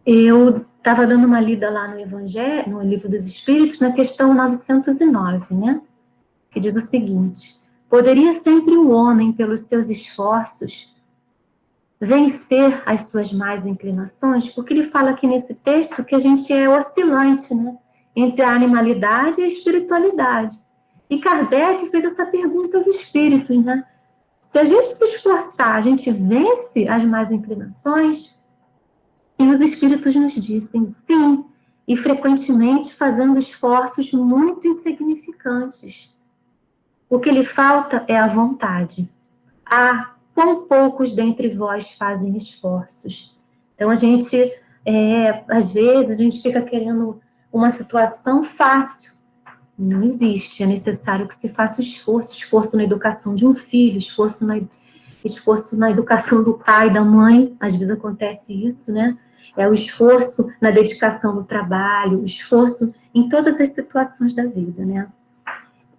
Eu estava dando uma lida lá no Evangelho, no Livro dos Espíritos, na questão 909, né? Que diz o seguinte: poderia sempre o homem, pelos seus esforços, vencer as suas más inclinações? Porque ele fala aqui nesse texto que a gente é oscilante, né? Entre a animalidade e a espiritualidade. E Kardec fez essa pergunta aos espíritos, né? Se a gente se esforçar, a gente vence as más inclinações? E os espíritos nos dizem sim, e frequentemente fazendo esforços muito insignificantes. O que lhe falta é a vontade. Quão poucos dentre vós fazem esforços. Então, a gente, às vezes, a gente fica querendo uma situação fácil. Não existe. É necessário que se faça o esforço na educação de um filho, esforço na educação do pai, da mãe. Às vezes acontece isso, né? É o esforço na dedicação do trabalho, o esforço em todas as situações da vida, né?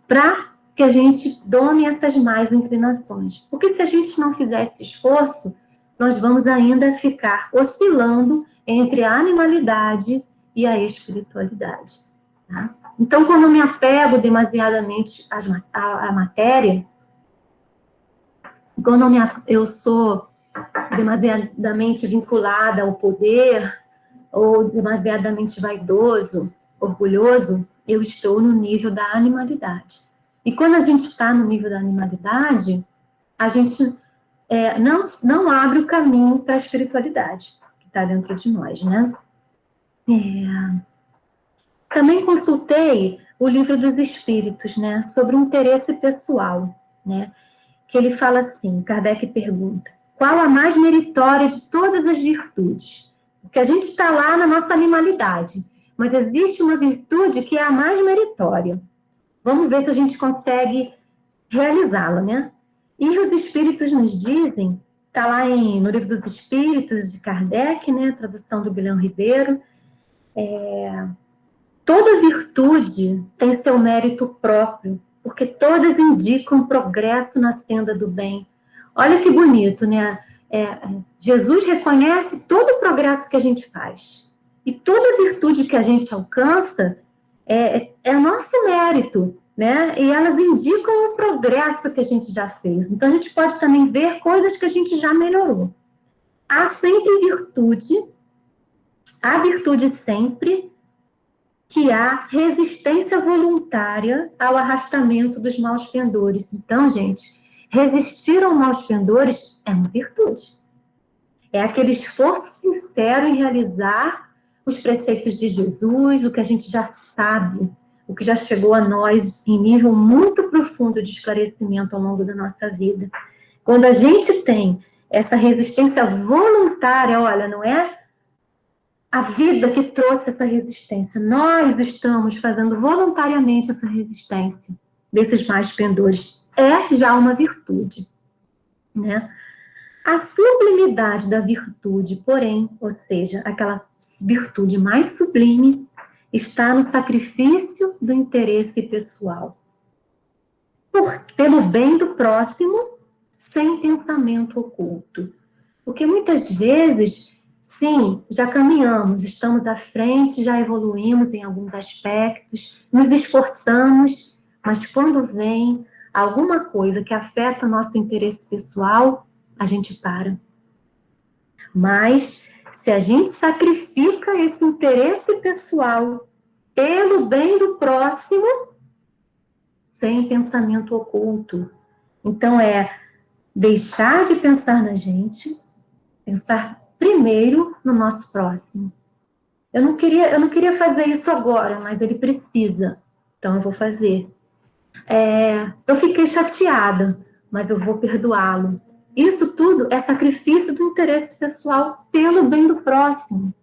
Para que a gente dome essas más inclinações. Porque se a gente não fizer esse esforço, nós vamos ainda ficar oscilando entre a animalidade e a espiritualidade. Tá? Então, quando eu me apego demasiadamente à matéria, Quando eu sou demasiadamente vinculada ao poder, ou demasiadamente vaidoso, orgulhoso, eu estou no nível da animalidade. E quando a gente está no nível da animalidade, a gente não abre o caminho para a espiritualidade que está dentro de nós, né? Também consultei o Livro dos Espíritos, né, sobre o interesse pessoal, né, que ele fala assim, Kardec pergunta, qual a mais meritória de todas as virtudes? Porque a gente está lá na nossa animalidade, mas existe uma virtude que é a mais meritória. Vamos ver se a gente consegue realizá-la, né? E os Espíritos nos dizem, está lá no Livro dos Espíritos de Kardec, né, tradução do Guilherme Ribeiro, toda virtude tem seu mérito próprio, porque todas indicam progresso na senda do bem. Olha que bonito, né? Jesus reconhece todo o progresso que a gente faz. E toda virtude que a gente alcança é nosso mérito, né? E elas indicam o progresso que a gente já fez. Então, a gente pode também ver coisas que a gente já melhorou. Há sempre virtude, há virtude sempre que há resistência voluntária ao arrastamento dos maus pendores. Então, gente, resistir aos maus pendores é uma virtude. É aquele esforço sincero em realizar os preceitos de Jesus, o que a gente já sabe, o que já chegou a nós em nível muito profundo de esclarecimento ao longo da nossa vida. Quando a gente tem essa resistência voluntária, olha, não é a vida que trouxe essa resistência. Nós estamos fazendo voluntariamente essa resistência desses mais pendores. É já uma virtude, né? A sublimidade da virtude, porém, ou seja, aquela virtude mais sublime, está no sacrifício do interesse pessoal. Pelo bem do próximo, sem pensamento oculto. Porque muitas vezes, sim, já caminhamos, estamos à frente, já evoluímos em alguns aspectos, nos esforçamos, mas quando vem alguma coisa que afeta o nosso interesse pessoal, a gente para. Mas, se a gente sacrifica esse interesse pessoal pelo bem do próximo, sem pensamento oculto. Então, deixar de pensar na gente, pensar primeiro no nosso próximo. Eu não queria fazer isso agora, mas ele precisa, então eu vou fazer. Eu fiquei chateada, mas eu vou perdoá-lo. Isso tudo é sacrifício do interesse pessoal pelo bem do próximo.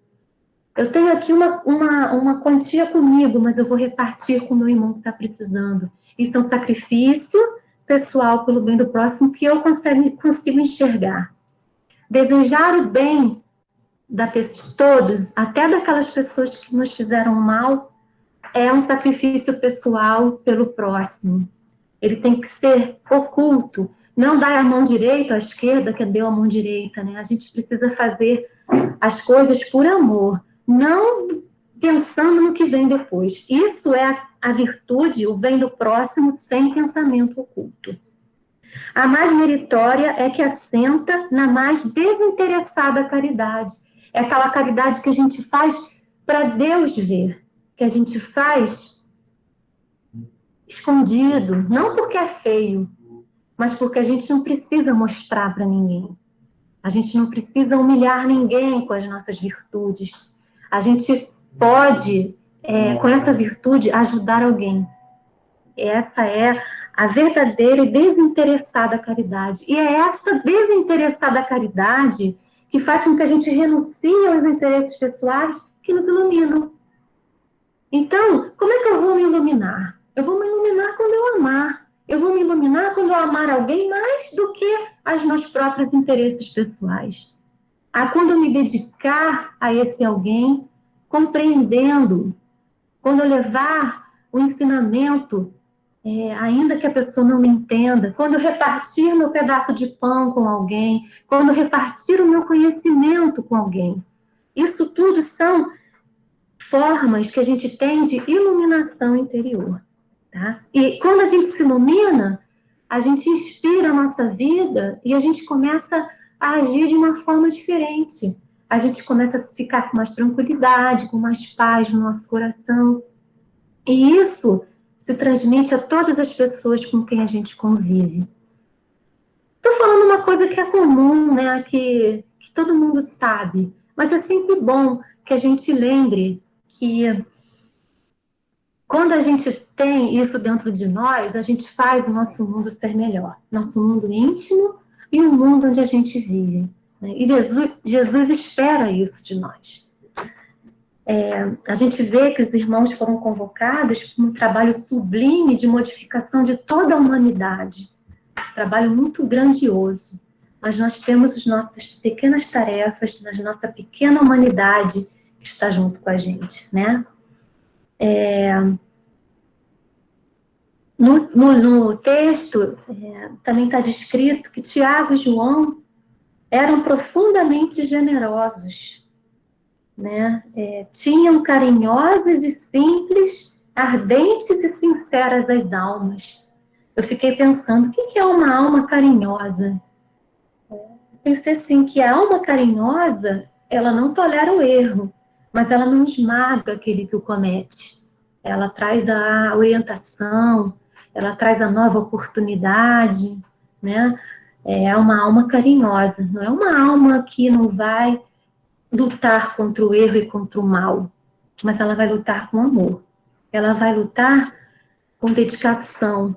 Eu tenho aqui uma quantia comigo, mas eu vou repartir com o meu irmão que está precisando. Isso é um sacrifício pessoal pelo bem do próximo que eu consigo enxergar. Desejar o bem de todos, até daquelas pessoas que nos fizeram mal, é um sacrifício pessoal pelo próximo. Ele tem que ser oculto. Não dar a mão direita à esquerda, que deu a mão direita, né? A gente precisa fazer as coisas por amor, não pensando no que vem depois. Isso é a virtude, o bem do próximo, sem pensamento oculto. A mais meritória é que assenta na mais desinteressada caridade. É aquela caridade que a gente faz para Deus ver, que a gente faz escondido, não porque é feio, mas porque a gente não precisa mostrar para ninguém. A gente não precisa humilhar ninguém com as nossas virtudes. A gente pode, com essa virtude, ajudar alguém. Essa é a verdadeira e desinteressada caridade. E é essa desinteressada caridade que faz com que a gente renuncie aos interesses pessoais que nos iluminam. Então, como é que eu vou me iluminar? Eu vou me iluminar quando eu amar. Eu vou me iluminar quando eu amar alguém mais do que os meus próprios interesses pessoais. Quando eu me dedicar a esse alguém, compreendendo, quando eu levar o ensinamento, ainda que a pessoa não me entenda, quando eu repartir meu pedaço de pão com alguém, quando eu repartir o meu conhecimento com alguém. Isso tudo são formas que a gente tem de iluminação interior. Tá? E quando a gente se ilumina, a gente inspira a nossa vida e a gente começa a agir de uma forma diferente. A gente começa a ficar com mais tranquilidade, com mais paz no nosso coração. E isso se transmite a todas as pessoas com quem a gente convive. Estou falando uma coisa que é comum, né? Que todo mundo sabe, mas é sempre bom que a gente lembre que quando a gente tem isso dentro de nós, a gente faz o nosso mundo ser melhor. Nosso mundo íntimo e o mundo onde a gente vive. Né? E Jesus espera isso de nós. A gente vê que os irmãos foram convocados para um trabalho sublime de modificação de toda a humanidade. Um trabalho muito grandioso. Mas nós temos as nossas pequenas tarefas, na nossa pequena humanidade que está junto com a gente, né? No texto, também está descrito que Tiago e João eram profundamente generosos, né? Tinham carinhosas e simples, ardentes e sinceras as almas. Eu fiquei pensando, o que é uma alma carinhosa? Pensei assim, que a alma carinhosa, ela não tolera o erro, mas ela não esmaga aquele que o comete. Ela traz a orientação, ela traz a nova oportunidade, né? É uma alma carinhosa, não é uma alma que não vai lutar contra o erro e contra o mal, mas ela vai lutar com amor. Ela vai lutar com dedicação,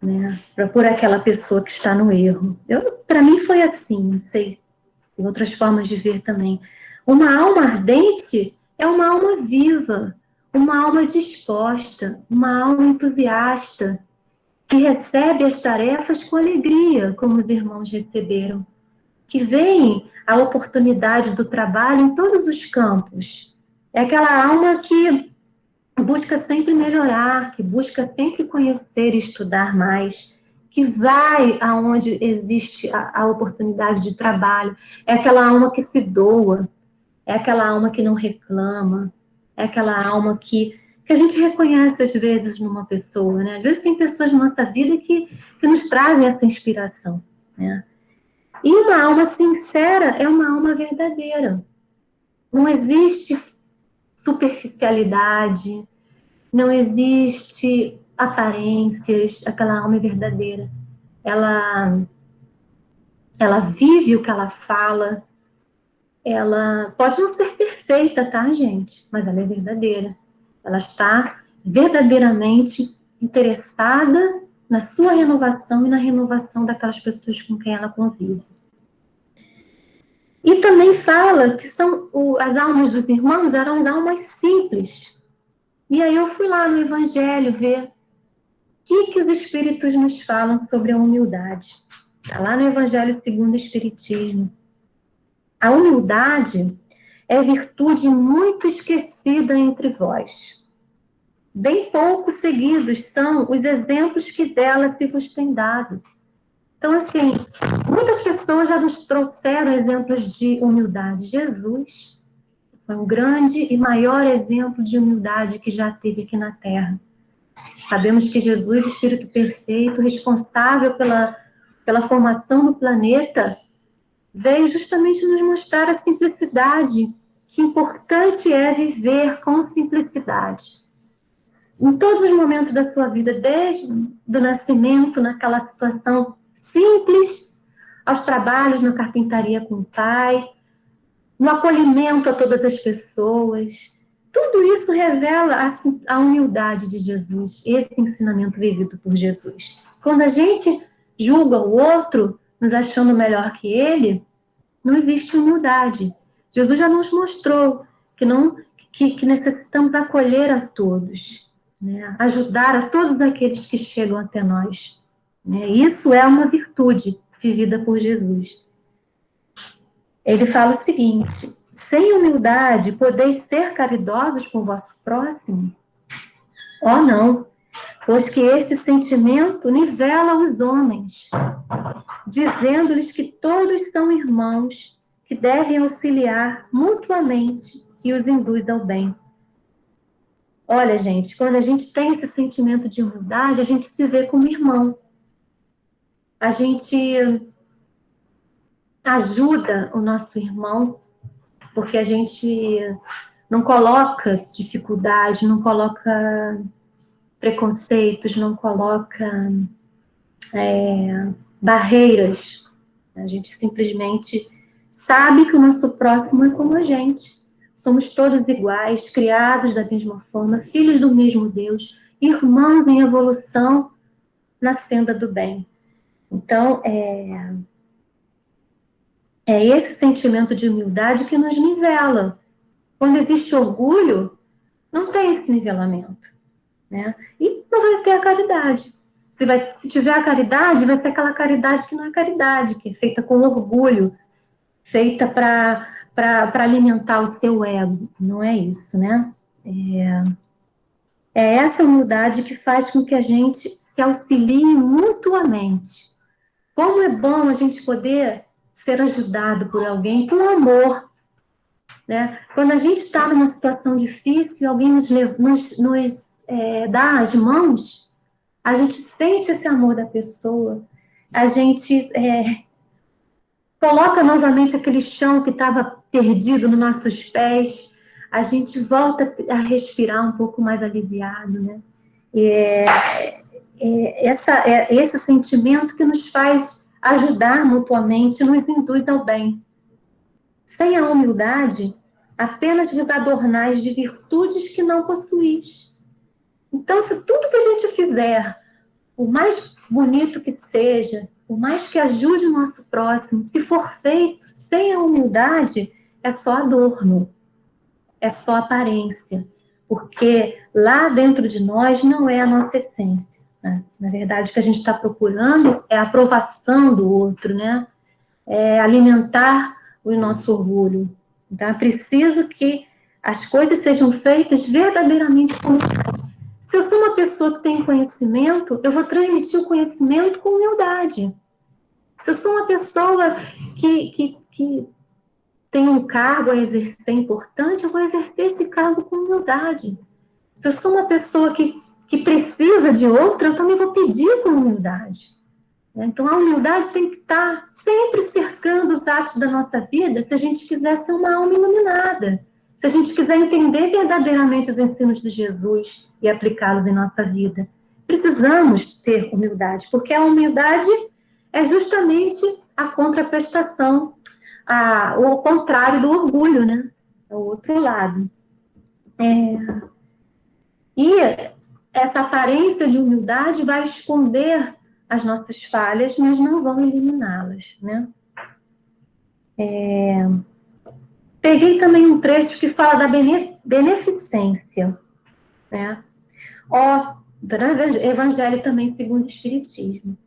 né? Por aquela pessoa que está no erro. Para mim foi assim, não sei, tem outras formas de ver também. Uma alma ardente é uma alma viva, uma alma disposta, uma alma entusiasta, que recebe as tarefas com alegria, como os irmãos receberam, que veem a oportunidade do trabalho em todos os campos. É aquela alma que busca sempre melhorar, que busca sempre conhecer e estudar mais, que vai aonde existe a oportunidade de trabalho. É aquela alma que se doa, é aquela alma que não reclama, é aquela alma que a gente reconhece às vezes numa pessoa, né? Às vezes tem pessoas na nossa vida que nos trazem essa inspiração, né? E uma alma sincera é uma alma verdadeira. Não existe superficialidade, não existe aparências, aquela alma é verdadeira. Ela vive o que ela fala. Ela pode não ser perfeita, tá, gente? Mas ela é verdadeira. Ela está verdadeiramente interessada na sua renovação e na renovação daquelas pessoas com quem ela convive. E também fala que as almas dos irmãos eram as almas simples. E aí eu fui lá no Evangelho ver o que os Espíritos nos falam sobre a humildade. Está lá no Evangelho segundo o Espiritismo. A humildade é virtude muito esquecida entre vós. Bem pouco seguidos são os exemplos que dela se vos têm dado. Então, assim, muitas pessoas já nos trouxeram exemplos de humildade. Jesus foi um grande e maior exemplo de humildade que já teve aqui na Terra. Sabemos que Jesus, Espírito perfeito, responsável pela formação do planeta, veio justamente nos mostrar a simplicidade, que importante é viver com simplicidade. Em todos os momentos da sua vida, desde o nascimento, naquela situação simples, aos trabalhos na carpintaria com o pai, no acolhimento a todas as pessoas. Tudo isso revela a humildade de Jesus, esse ensinamento vivido por Jesus. Quando a gente julga o outro, nos achando melhor que ele, não existe humildade. Jesus já nos mostrou que necessitamos acolher a todos, né? Ajudar a todos aqueles que chegam até nós. Né? Isso é uma virtude vivida por Jesus. Ele fala o seguinte: sem humildade podeis ser caridosos com o vosso próximo? Oh, não, pois que este sentimento nivela os homens, dizendo-lhes que todos são irmãos, que devem auxiliar mutuamente e os induz ao bem. Olha, gente, quando a gente tem esse sentimento de humildade, a gente se vê como irmão. a gente ajuda o nosso irmão, porque a gente não coloca dificuldade, não coloca preconceitos, não coloca barreiras. A gente simplesmente sabe que o nosso próximo é como a gente. Somos todos iguais, criados da mesma forma, filhos do mesmo Deus, irmãos em evolução na senda do bem. Então, é esse sentimento de humildade que nos nivela. Quando existe orgulho, não tem esse nivelamento, né? E não vai ter a caridade. Se tiver a caridade, vai ser aquela caridade que não é caridade, que é feita com orgulho, feita para alimentar o seu ego. Não é isso, né? É essa humildade que faz com que a gente se auxilie mutuamente. Como é bom a gente poder ser ajudado por alguém com amor, né? Quando a gente está numa situação difícil e alguém nos dá as mãos, a gente sente esse amor da pessoa, a gente coloca novamente aquele chão que estava perdido nos nossos pés, a gente volta a respirar um pouco mais aliviado, né? Esse sentimento que nos faz ajudar mutuamente, nos induz ao bem. Sem a humildade, apenas vos adornais de virtudes que não possuís. Então, se tudo que a gente fizer, o mais bonito que seja, o mais que ajude o nosso próximo, se for feito sem a humildade, é só adorno, é só aparência, porque lá dentro de nós não é a nossa essência, né? Na verdade, o que a gente está procurando é a aprovação do outro, né? É alimentar o nosso orgulho. Então, é preciso que as coisas sejam feitas verdadeiramente com humildade. Se eu sou uma pessoa que tem conhecimento, eu vou transmitir o conhecimento com humildade. Se eu sou uma pessoa que tem um cargo a exercer importante, eu vou exercer esse cargo com humildade. Se eu sou uma pessoa que precisa de outra, eu também vou pedir com humildade. Então, a humildade tem que estar sempre cercando os atos da nossa vida se a gente quiser ser uma alma iluminada, se a gente quiser entender verdadeiramente os ensinos de Jesus e aplicá-los em nossa vida. Precisamos ter humildade, porque a humildade é justamente a contraprestação, o contrário do orgulho, né? É o outro lado. E essa aparência de humildade vai esconder as nossas falhas, mas não vão eliminá-las, né? Peguei também um trecho que fala da beneficência, né? Evangelho também segundo o Espiritismo.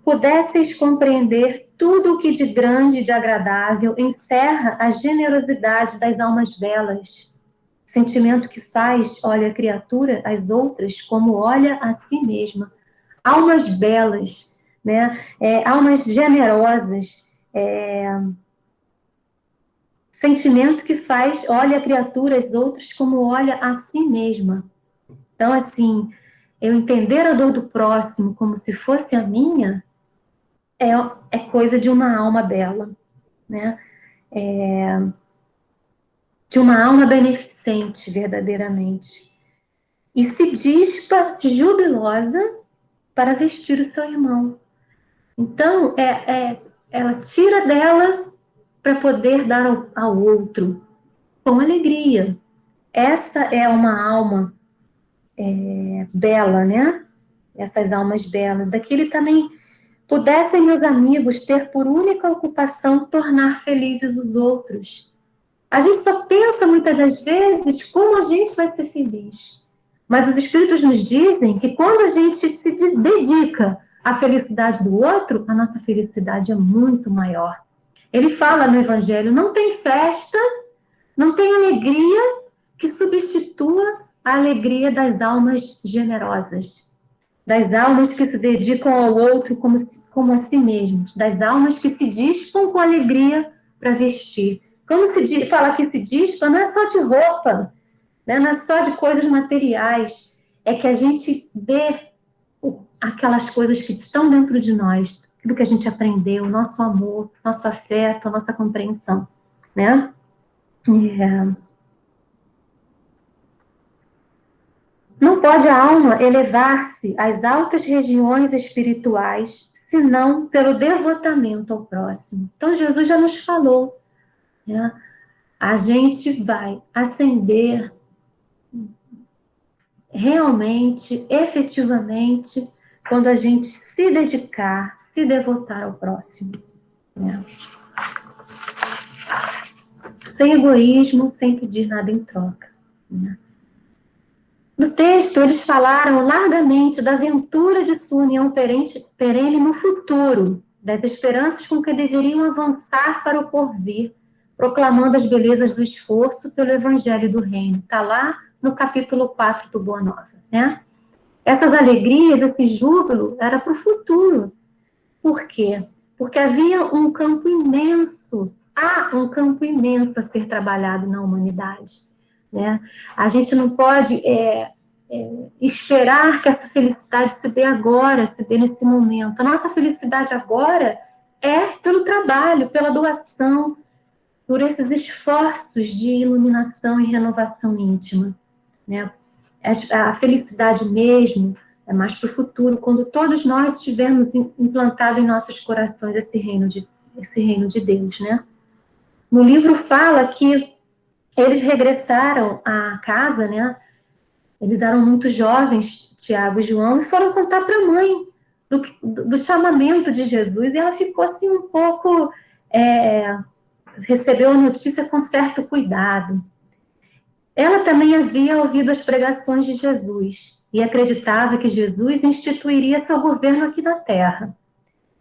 Pudesseis compreender tudo o que de grande e de agradável encerra a generosidade das almas belas, sentimento que faz, olha a criatura, as outras, como olha a si mesma. Almas belas, né? Almas generosas, sentimento que faz, olha a criatura, as outras, como olha a si mesma. Então, assim, eu entender a dor do próximo como se fosse a minha é coisa de uma alma bela, né? De uma alma beneficente, verdadeiramente. E se dispa jubilosa para vestir o seu irmão. Então, ela tira dela para poder dar ao outro com alegria. Essa é uma alma bela, né? Essas almas belas. Daquele também pudessem meus amigos ter por única ocupação tornar felizes os outros. A gente só pensa muitas das vezes como a gente vai ser feliz. Mas os Espíritos nos dizem que quando a gente se dedica à felicidade do outro, a nossa felicidade é muito maior. Ele fala no Evangelho, não tem festa, não tem alegria que substitua a alegria das almas generosas, das almas que se dedicam ao outro como a si mesmos, das almas que se dispam com alegria para vestir. Como se fala que se dispa, não é só de roupa, né? Não é só de coisas materiais, é que a gente dê aquelas coisas que estão dentro de nós, aquilo que a gente aprendeu, nosso amor, nosso afeto, a nossa compreensão, né? Não pode a alma elevar-se às altas regiões espirituais, senão pelo devotamento ao próximo. Então, Jesus já nos falou, né? A gente vai ascender realmente, efetivamente, quando a gente se dedicar, se devotar ao próximo, né? Sem egoísmo, sem pedir nada em troca, né? No texto, eles falaram largamente da aventura de sua união perene no futuro, das esperanças com que deveriam avançar para o porvir, proclamando as belezas do esforço pelo evangelho do reino. Está lá no capítulo 4 do Boa Nova, né? Essas alegrias, esse júbilo, era para o futuro. Por quê? Porque havia um campo imenso, há um campo imenso a ser trabalhado na humanidade, né? A gente não pode esperar que essa felicidade se dê agora, se dê nesse momento. A nossa felicidade agora é pelo trabalho, pela doação, por esses esforços de iluminação e renovação íntima, né? A felicidade mesmo é mais para o futuro, quando todos nós tivermos implantado em nossos corações esse reino de Deus, né? No livro fala que eles regressaram à casa, né? Eles eram muito jovens, Tiago e João, e foram contar para a mãe do chamamento de Jesus, e ela ficou assim um pouco, recebeu a notícia com certo cuidado. Ela também havia ouvido as pregações de Jesus e acreditava que Jesus instituiria seu governo aqui na Terra,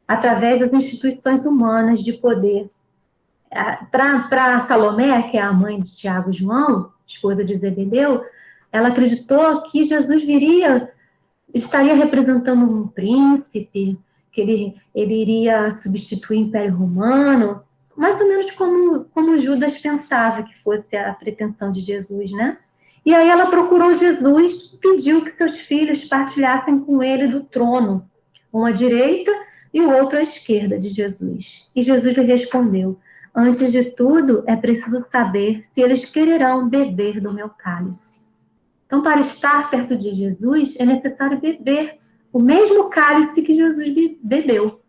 através das instituições humanas de poder. Para Salomé, que é a mãe de Tiago e João, esposa de Zebedeu, ela acreditou que Jesus estaria representando um príncipe, que ele iria substituir o Império Romano, mais ou menos como Judas pensava que fosse a pretensão de Jesus, né? E aí ela procurou Jesus, pediu que seus filhos partilhassem com ele do trono, um à direita e o outro à esquerda de Jesus. E Jesus lhe respondeu: antes de tudo, é preciso saber se eles quererão beber do meu cálice. Então, para estar perto de Jesus, é necessário beber o mesmo cálice que Jesus bebeu,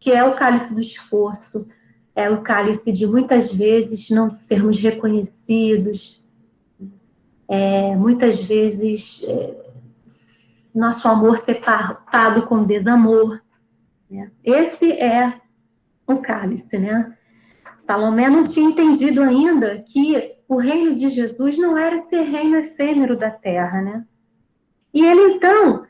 que é o cálice do esforço, é o cálice de muitas vezes não sermos reconhecidos, muitas vezes nosso amor ser pago com desamor, né? Esse é o cálice, né? Salomé não tinha entendido ainda que o reino de Jesus não era esse reino efêmero da terra, né? E ele, então,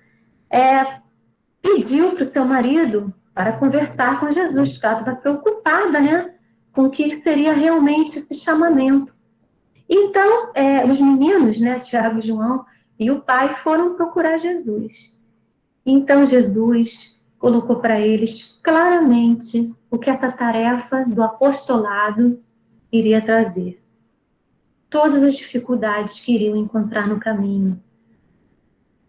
pediu para o seu marido para conversar com Jesus, porque ela estava preocupada, né, com o que seria realmente esse chamamento. Então, os meninos, né, Tiago e João, e o pai foram procurar Jesus. Então, Jesus colocou para eles claramente o que essa tarefa do apostolado iria trazer. Todas as dificuldades que iriam encontrar no caminho.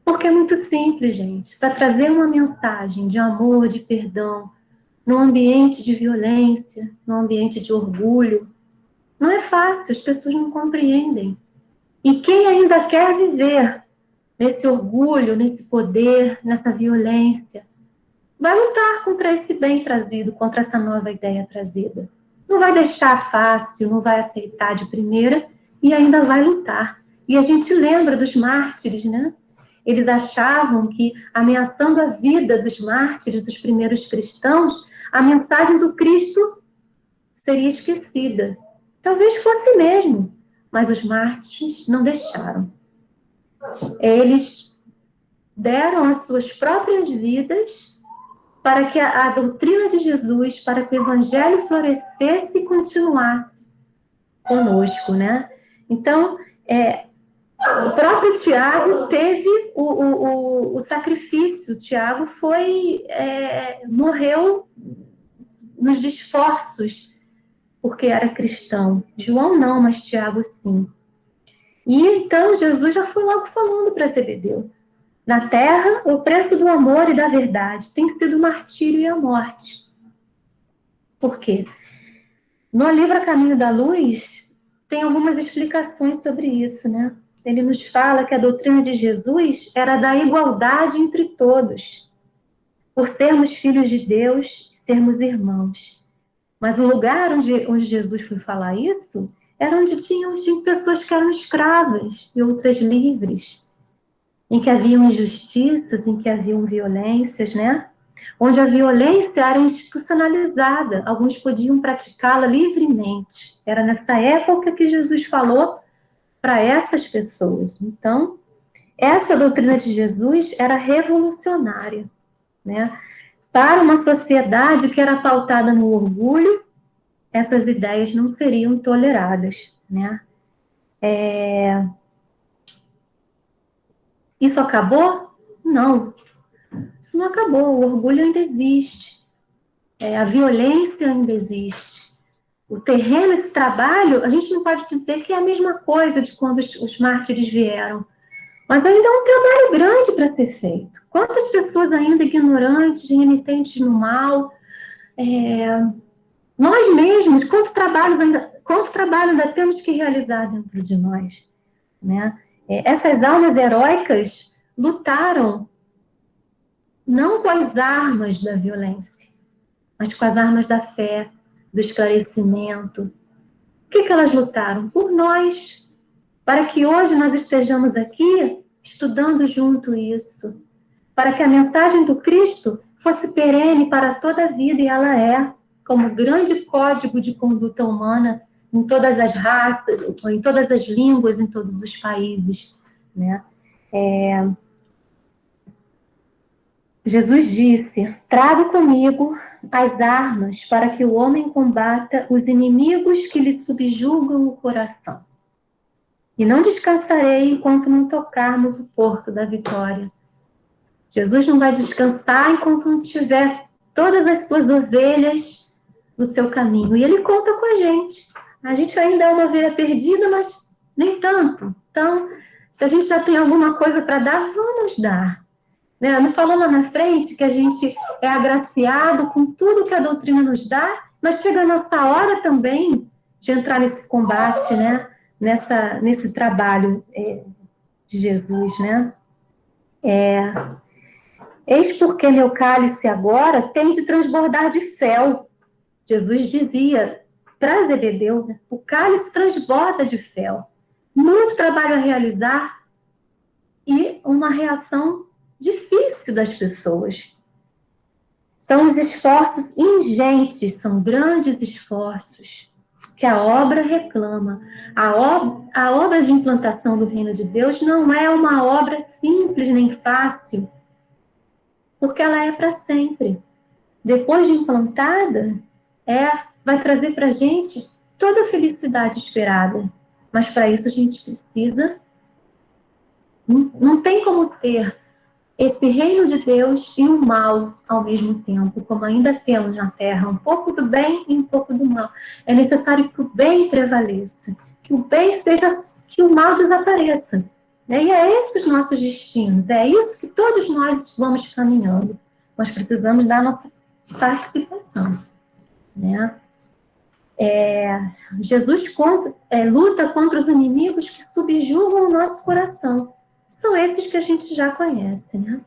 Porque é muito simples, gente. Para trazer uma mensagem de amor, de perdão, num ambiente de violência, num ambiente de orgulho, não é fácil, as pessoas não compreendem. E quem ainda quer viver nesse orgulho, nesse poder, nessa violência, vai lutar contra esse bem trazido, contra essa nova ideia trazida. Não vai deixar fácil, não vai aceitar de primeira e ainda vai lutar. E a gente lembra dos mártires, né? Eles achavam que, ameaçando a vida dos mártires, dos primeiros cristãos, a mensagem do Cristo seria esquecida. Talvez fosse mesmo, mas os mártires não deixaram. Eles deram as suas próprias vidas para que a doutrina de Jesus, para que o evangelho florescesse e continuasse conosco, né? Então, o próprio Tiago teve o sacrifício. Tiago morreu nos esforços, porque era cristão. João não, mas Tiago sim. E então Jesus já foi logo falando para Zebedeu: Na terra, o preço do amor e da verdade tem sido o martírio e a morte. Por quê? No livro A Caminho da Luz, tem algumas explicações sobre isso, né? Ele nos fala que a doutrina de Jesus era da igualdade entre todos, por sermos filhos de Deus e sermos irmãos. Mas o lugar onde Jesus foi falar isso era onde tinham pessoas que eram escravas e outras livres, em que haviam injustiças, em que haviam violências, né? Onde a violência era institucionalizada, alguns podiam praticá-la livremente. Era nessa época que Jesus falou para essas pessoas. Então, essa doutrina de Jesus era revolucionária, né? Para uma sociedade que era pautada no orgulho, essas ideias não seriam toleradas, né? Isso acabou? Não, isso não acabou. O orgulho ainda existe, a violência ainda existe. O terreno, esse trabalho, a gente não pode dizer que é a mesma coisa de quando os mártires vieram, mas ainda é um trabalho grande para ser feito. Quantas pessoas ainda ignorantes, renitentes no mal, nós mesmos, quanto trabalho ainda temos que realizar dentro de nós, né? Essas almas heróicas lutaram não com as armas da violência, mas com as armas da fé, do esclarecimento. O que elas lutaram? Por nós, para que hoje nós estejamos aqui estudando junto isso, para que a mensagem do Cristo fosse perene para toda a vida, e ela é, como grande código de conduta humana em todas as raças, em todas as línguas, em todos os países, né? Jesus disse: trago comigo as armas para que o homem combata os inimigos que lhe subjugam o coração. E não descansarei enquanto não tocarmos o porto da vitória. Jesus não vai descansar enquanto não tiver todas as suas ovelhas no seu caminho. E ele conta com a gente. A gente ainda é uma ovelha perdida, mas nem tanto. Então, se a gente já tem alguma coisa para dar, vamos dar. Né? Não falou lá na frente que a gente é agraciado com tudo que a doutrina nos dá, mas chega a nossa hora também de entrar nesse combate, né? Nesse trabalho de Jesus, né? Eis porque meu cálice agora tem de transbordar de fel. Jesus dizia para Zebedeu, né? O cálice transborda de fel. Muito trabalho a realizar e uma reação difícil das pessoas. São os esforços ingentes, são grandes esforços que a obra reclama. A obra de implantação do reino de Deus não é uma obra simples nem fácil, porque ela é para sempre. Depois de implantada, vai trazer para a gente toda a felicidade esperada. Mas para isso a gente precisa... Não tem como ter esse reino de Deus e o mal ao mesmo tempo, como ainda temos na Terra, um pouco do bem e um pouco do mal. É necessário que o bem prevaleça, que o bem seja, que o mal desapareça. E é esses os nossos destinos, é isso que todos nós vamos caminhando. Nós precisamos dar a nossa participação, né? Jesus luta contra os inimigos que subjugam o nosso coração. São esses que a gente já conhece, né?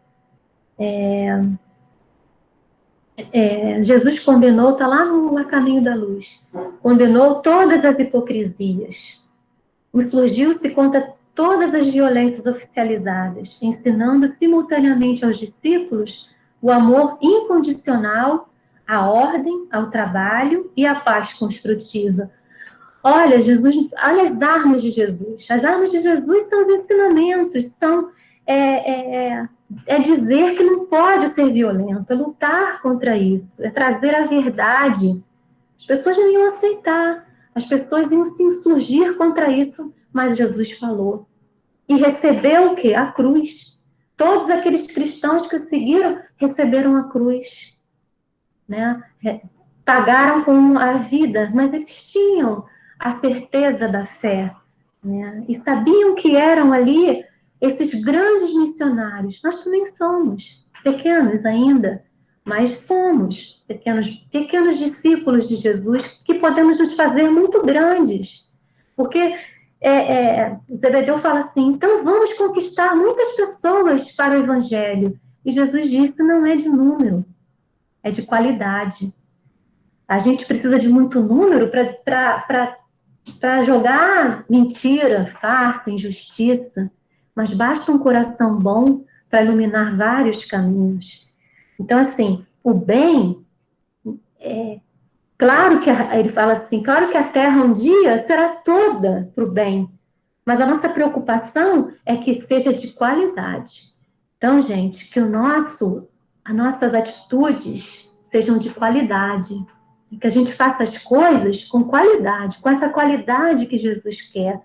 Jesus condenou, está lá no A Caminho da Luz, condenou todas as hipocrisias, insurgiu-se contra todas as violências oficializadas, ensinando simultaneamente aos discípulos o amor incondicional, a ordem, ao trabalho e a paz construtiva. Olha, olha as armas de Jesus. As armas de Jesus são os ensinamentos, são dizer que não pode ser violento, é lutar contra isso, é trazer a verdade. As pessoas não iam aceitar, as pessoas iam se insurgir contra isso, mas Jesus falou. E recebeu o quê? A cruz. Todos aqueles cristãos que o seguiram receberam a cruz, né? Pagaram com a vida, mas eles tinham a certeza da fé, né? E sabiam que eram ali esses grandes missionários. Nós também somos pequenos ainda, mas somos pequenos discípulos de Jesus que podemos nos fazer muito grandes. Porque Zebedeu fala assim, então vamos conquistar muitas pessoas para o Evangelho. E Jesus disse, não é de número, é de qualidade. A gente precisa de muito número para jogar mentira, farsa, injustiça, mas basta um coração bom para iluminar vários caminhos. Então, assim, o bem, claro que ele fala assim, claro que a terra um dia será toda para o bem, mas a nossa preocupação é que seja de qualidade. Então, gente, que as nossas atitudes sejam de qualidade, que a gente faça as coisas com qualidade, com essa qualidade que Jesus quer,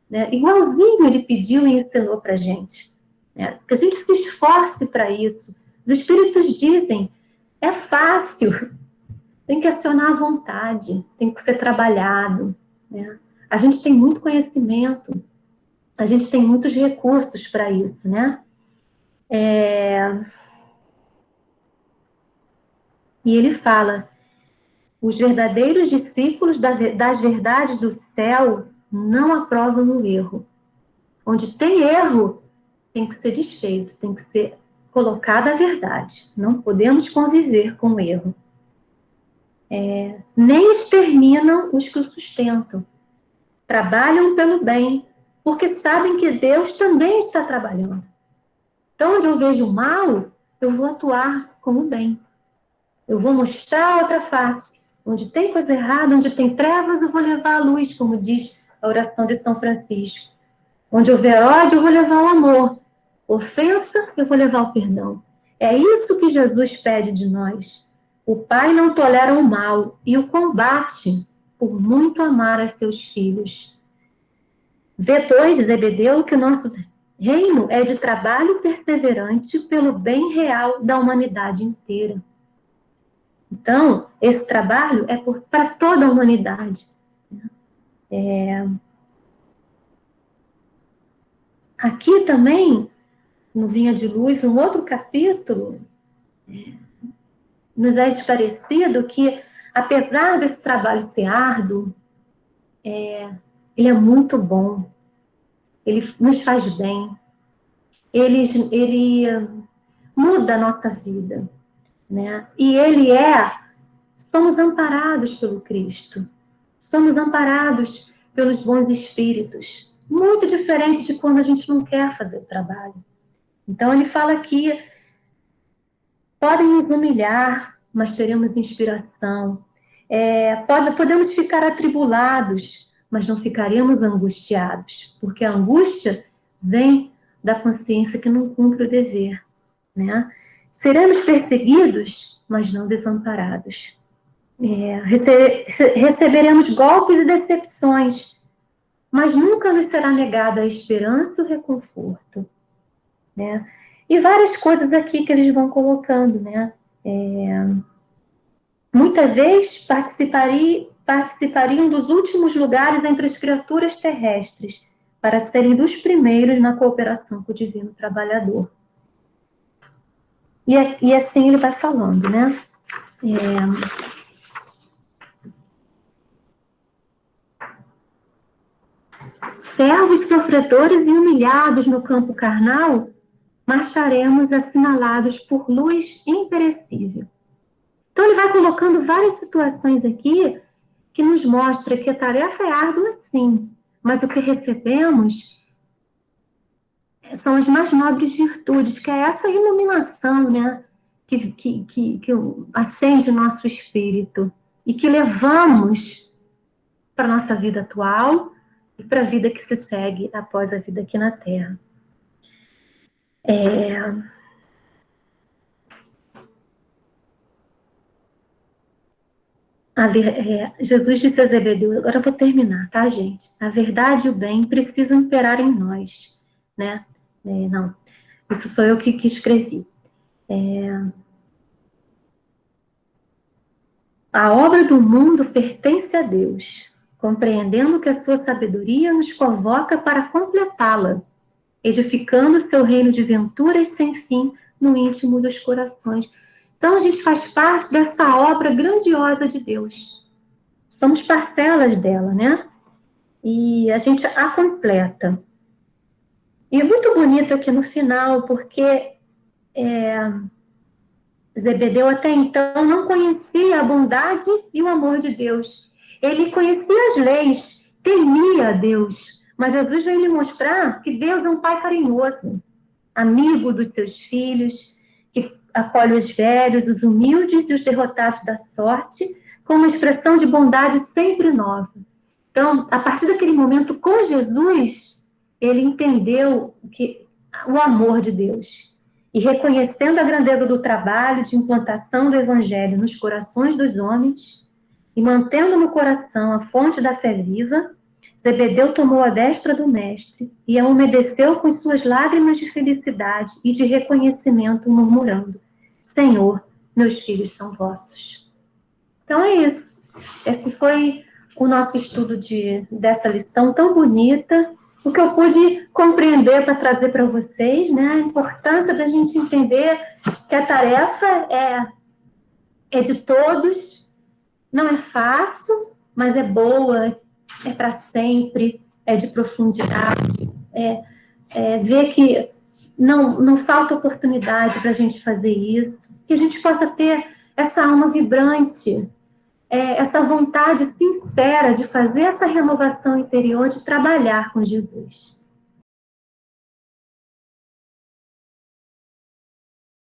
né? Igualzinho ele pediu e ensinou para a gente, né? Que a gente se esforce para isso. Os Espíritos dizem, é fácil, tem que acionar a vontade, tem que ser trabalhado, né? A gente tem muito conhecimento, a gente tem muitos recursos para isso, né? E ele fala, os verdadeiros discípulos das verdades do céu não aprovam o erro. Onde tem erro, tem que ser desfeito, tem que ser colocada a verdade. Não podemos conviver com o erro. Nem exterminam os que o sustentam. Trabalham pelo bem, porque sabem que Deus também está trabalhando. Então, onde eu vejo o mal, eu vou atuar com o bem. Eu vou mostrar a outra face. Onde tem coisa errada, onde tem trevas, eu vou levar a luz, como diz a oração de São Francisco. Onde houver ódio, eu vou levar o amor. Ofensa, eu vou levar o perdão. É isso que Jesus pede de nós. O Pai não tolera o mal e o combate por muito amar a seus filhos. Vê, pois, Zebedeu, que o nosso reino é de trabalho perseverante pelo bem real da humanidade inteira. Então, esse trabalho é para toda a humanidade. Aqui também, no Vinha de Luz, um outro capítulo, nos é esclarecido que, apesar desse trabalho ser árduo, ele é muito bom, ele nos faz bem, ele muda a nossa vida, né? E somos amparados pelo Cristo, somos amparados pelos bons espíritos, muito diferente de quando a gente não quer fazer o trabalho. Então ele fala que podem nos humilhar, mas teremos inspiração. Podemos ficar atribulados, mas não ficaremos angustiados, porque a angústia vem da consciência que não cumpre o dever, né? Seremos perseguidos, mas não desamparados. Receberemos golpes e decepções, mas nunca nos será negada a esperança e o reconforto, né? E várias coisas aqui que eles vão colocando, né? Muitas vezes participariam dos últimos lugares entre as criaturas terrestres, para serem dos primeiros na cooperação com o divino trabalhador. E assim ele vai falando, né? Servos sofredores e humilhados no campo carnal, marcharemos assinalados por luz imperecível. Então ele vai colocando várias situações aqui que nos mostra que a tarefa é árdua, sim, mas o que recebemos são as mais nobres virtudes, que é essa iluminação, né, que acende o nosso espírito e que levamos para a nossa vida atual e para a vida que se segue após a vida aqui na Terra. Jesus disse a Zebedeu, agora eu vou terminar, tá, gente? A verdade e o bem precisam imperar em nós, né? Não, isso sou eu que escrevi. A obra do mundo pertence a Deus, compreendendo que a sua sabedoria nos convoca para completá-la. edificando o seu reino de venturas sem fim no íntimo dos corações. Então, a gente faz parte dessa obra grandiosa de Deus. Somos parcelas dela, né? E a gente a completa. E é muito bonito aqui no final, porque Zebedeu até então não conhecia a bondade e o amor de Deus. Ele conhecia as leis, temia a Deus, mas Jesus veio lhe mostrar que Deus é um pai carinhoso, amigo dos seus filhos, que acolhe os velhos, os humildes e os derrotados da sorte, com uma expressão de bondade sempre nova. Então, a partir daquele momento, com Jesus, ele entendeu o amor de Deus. E reconhecendo a grandeza do trabalho de implantação do evangelho nos corações dos homens, e mantendo no coração a fonte da fé viva, Zebedeu tomou a destra do mestre e a umedeceu com suas lágrimas de felicidade e de reconhecimento, murmurando: Senhor, meus filhos são vossos. Então é isso. Esse foi o nosso estudo dessa lição tão bonita. O que eu pude compreender para trazer para vocês, né? A importância da gente entender que a tarefa é de todos, não é fácil, mas é boa, é para sempre, é de profundidade, ver que não falta oportunidade para a gente fazer isso, que a gente possa ter essa alma vibrante, essa vontade sincera de fazer essa renovação interior, de trabalhar com Jesus.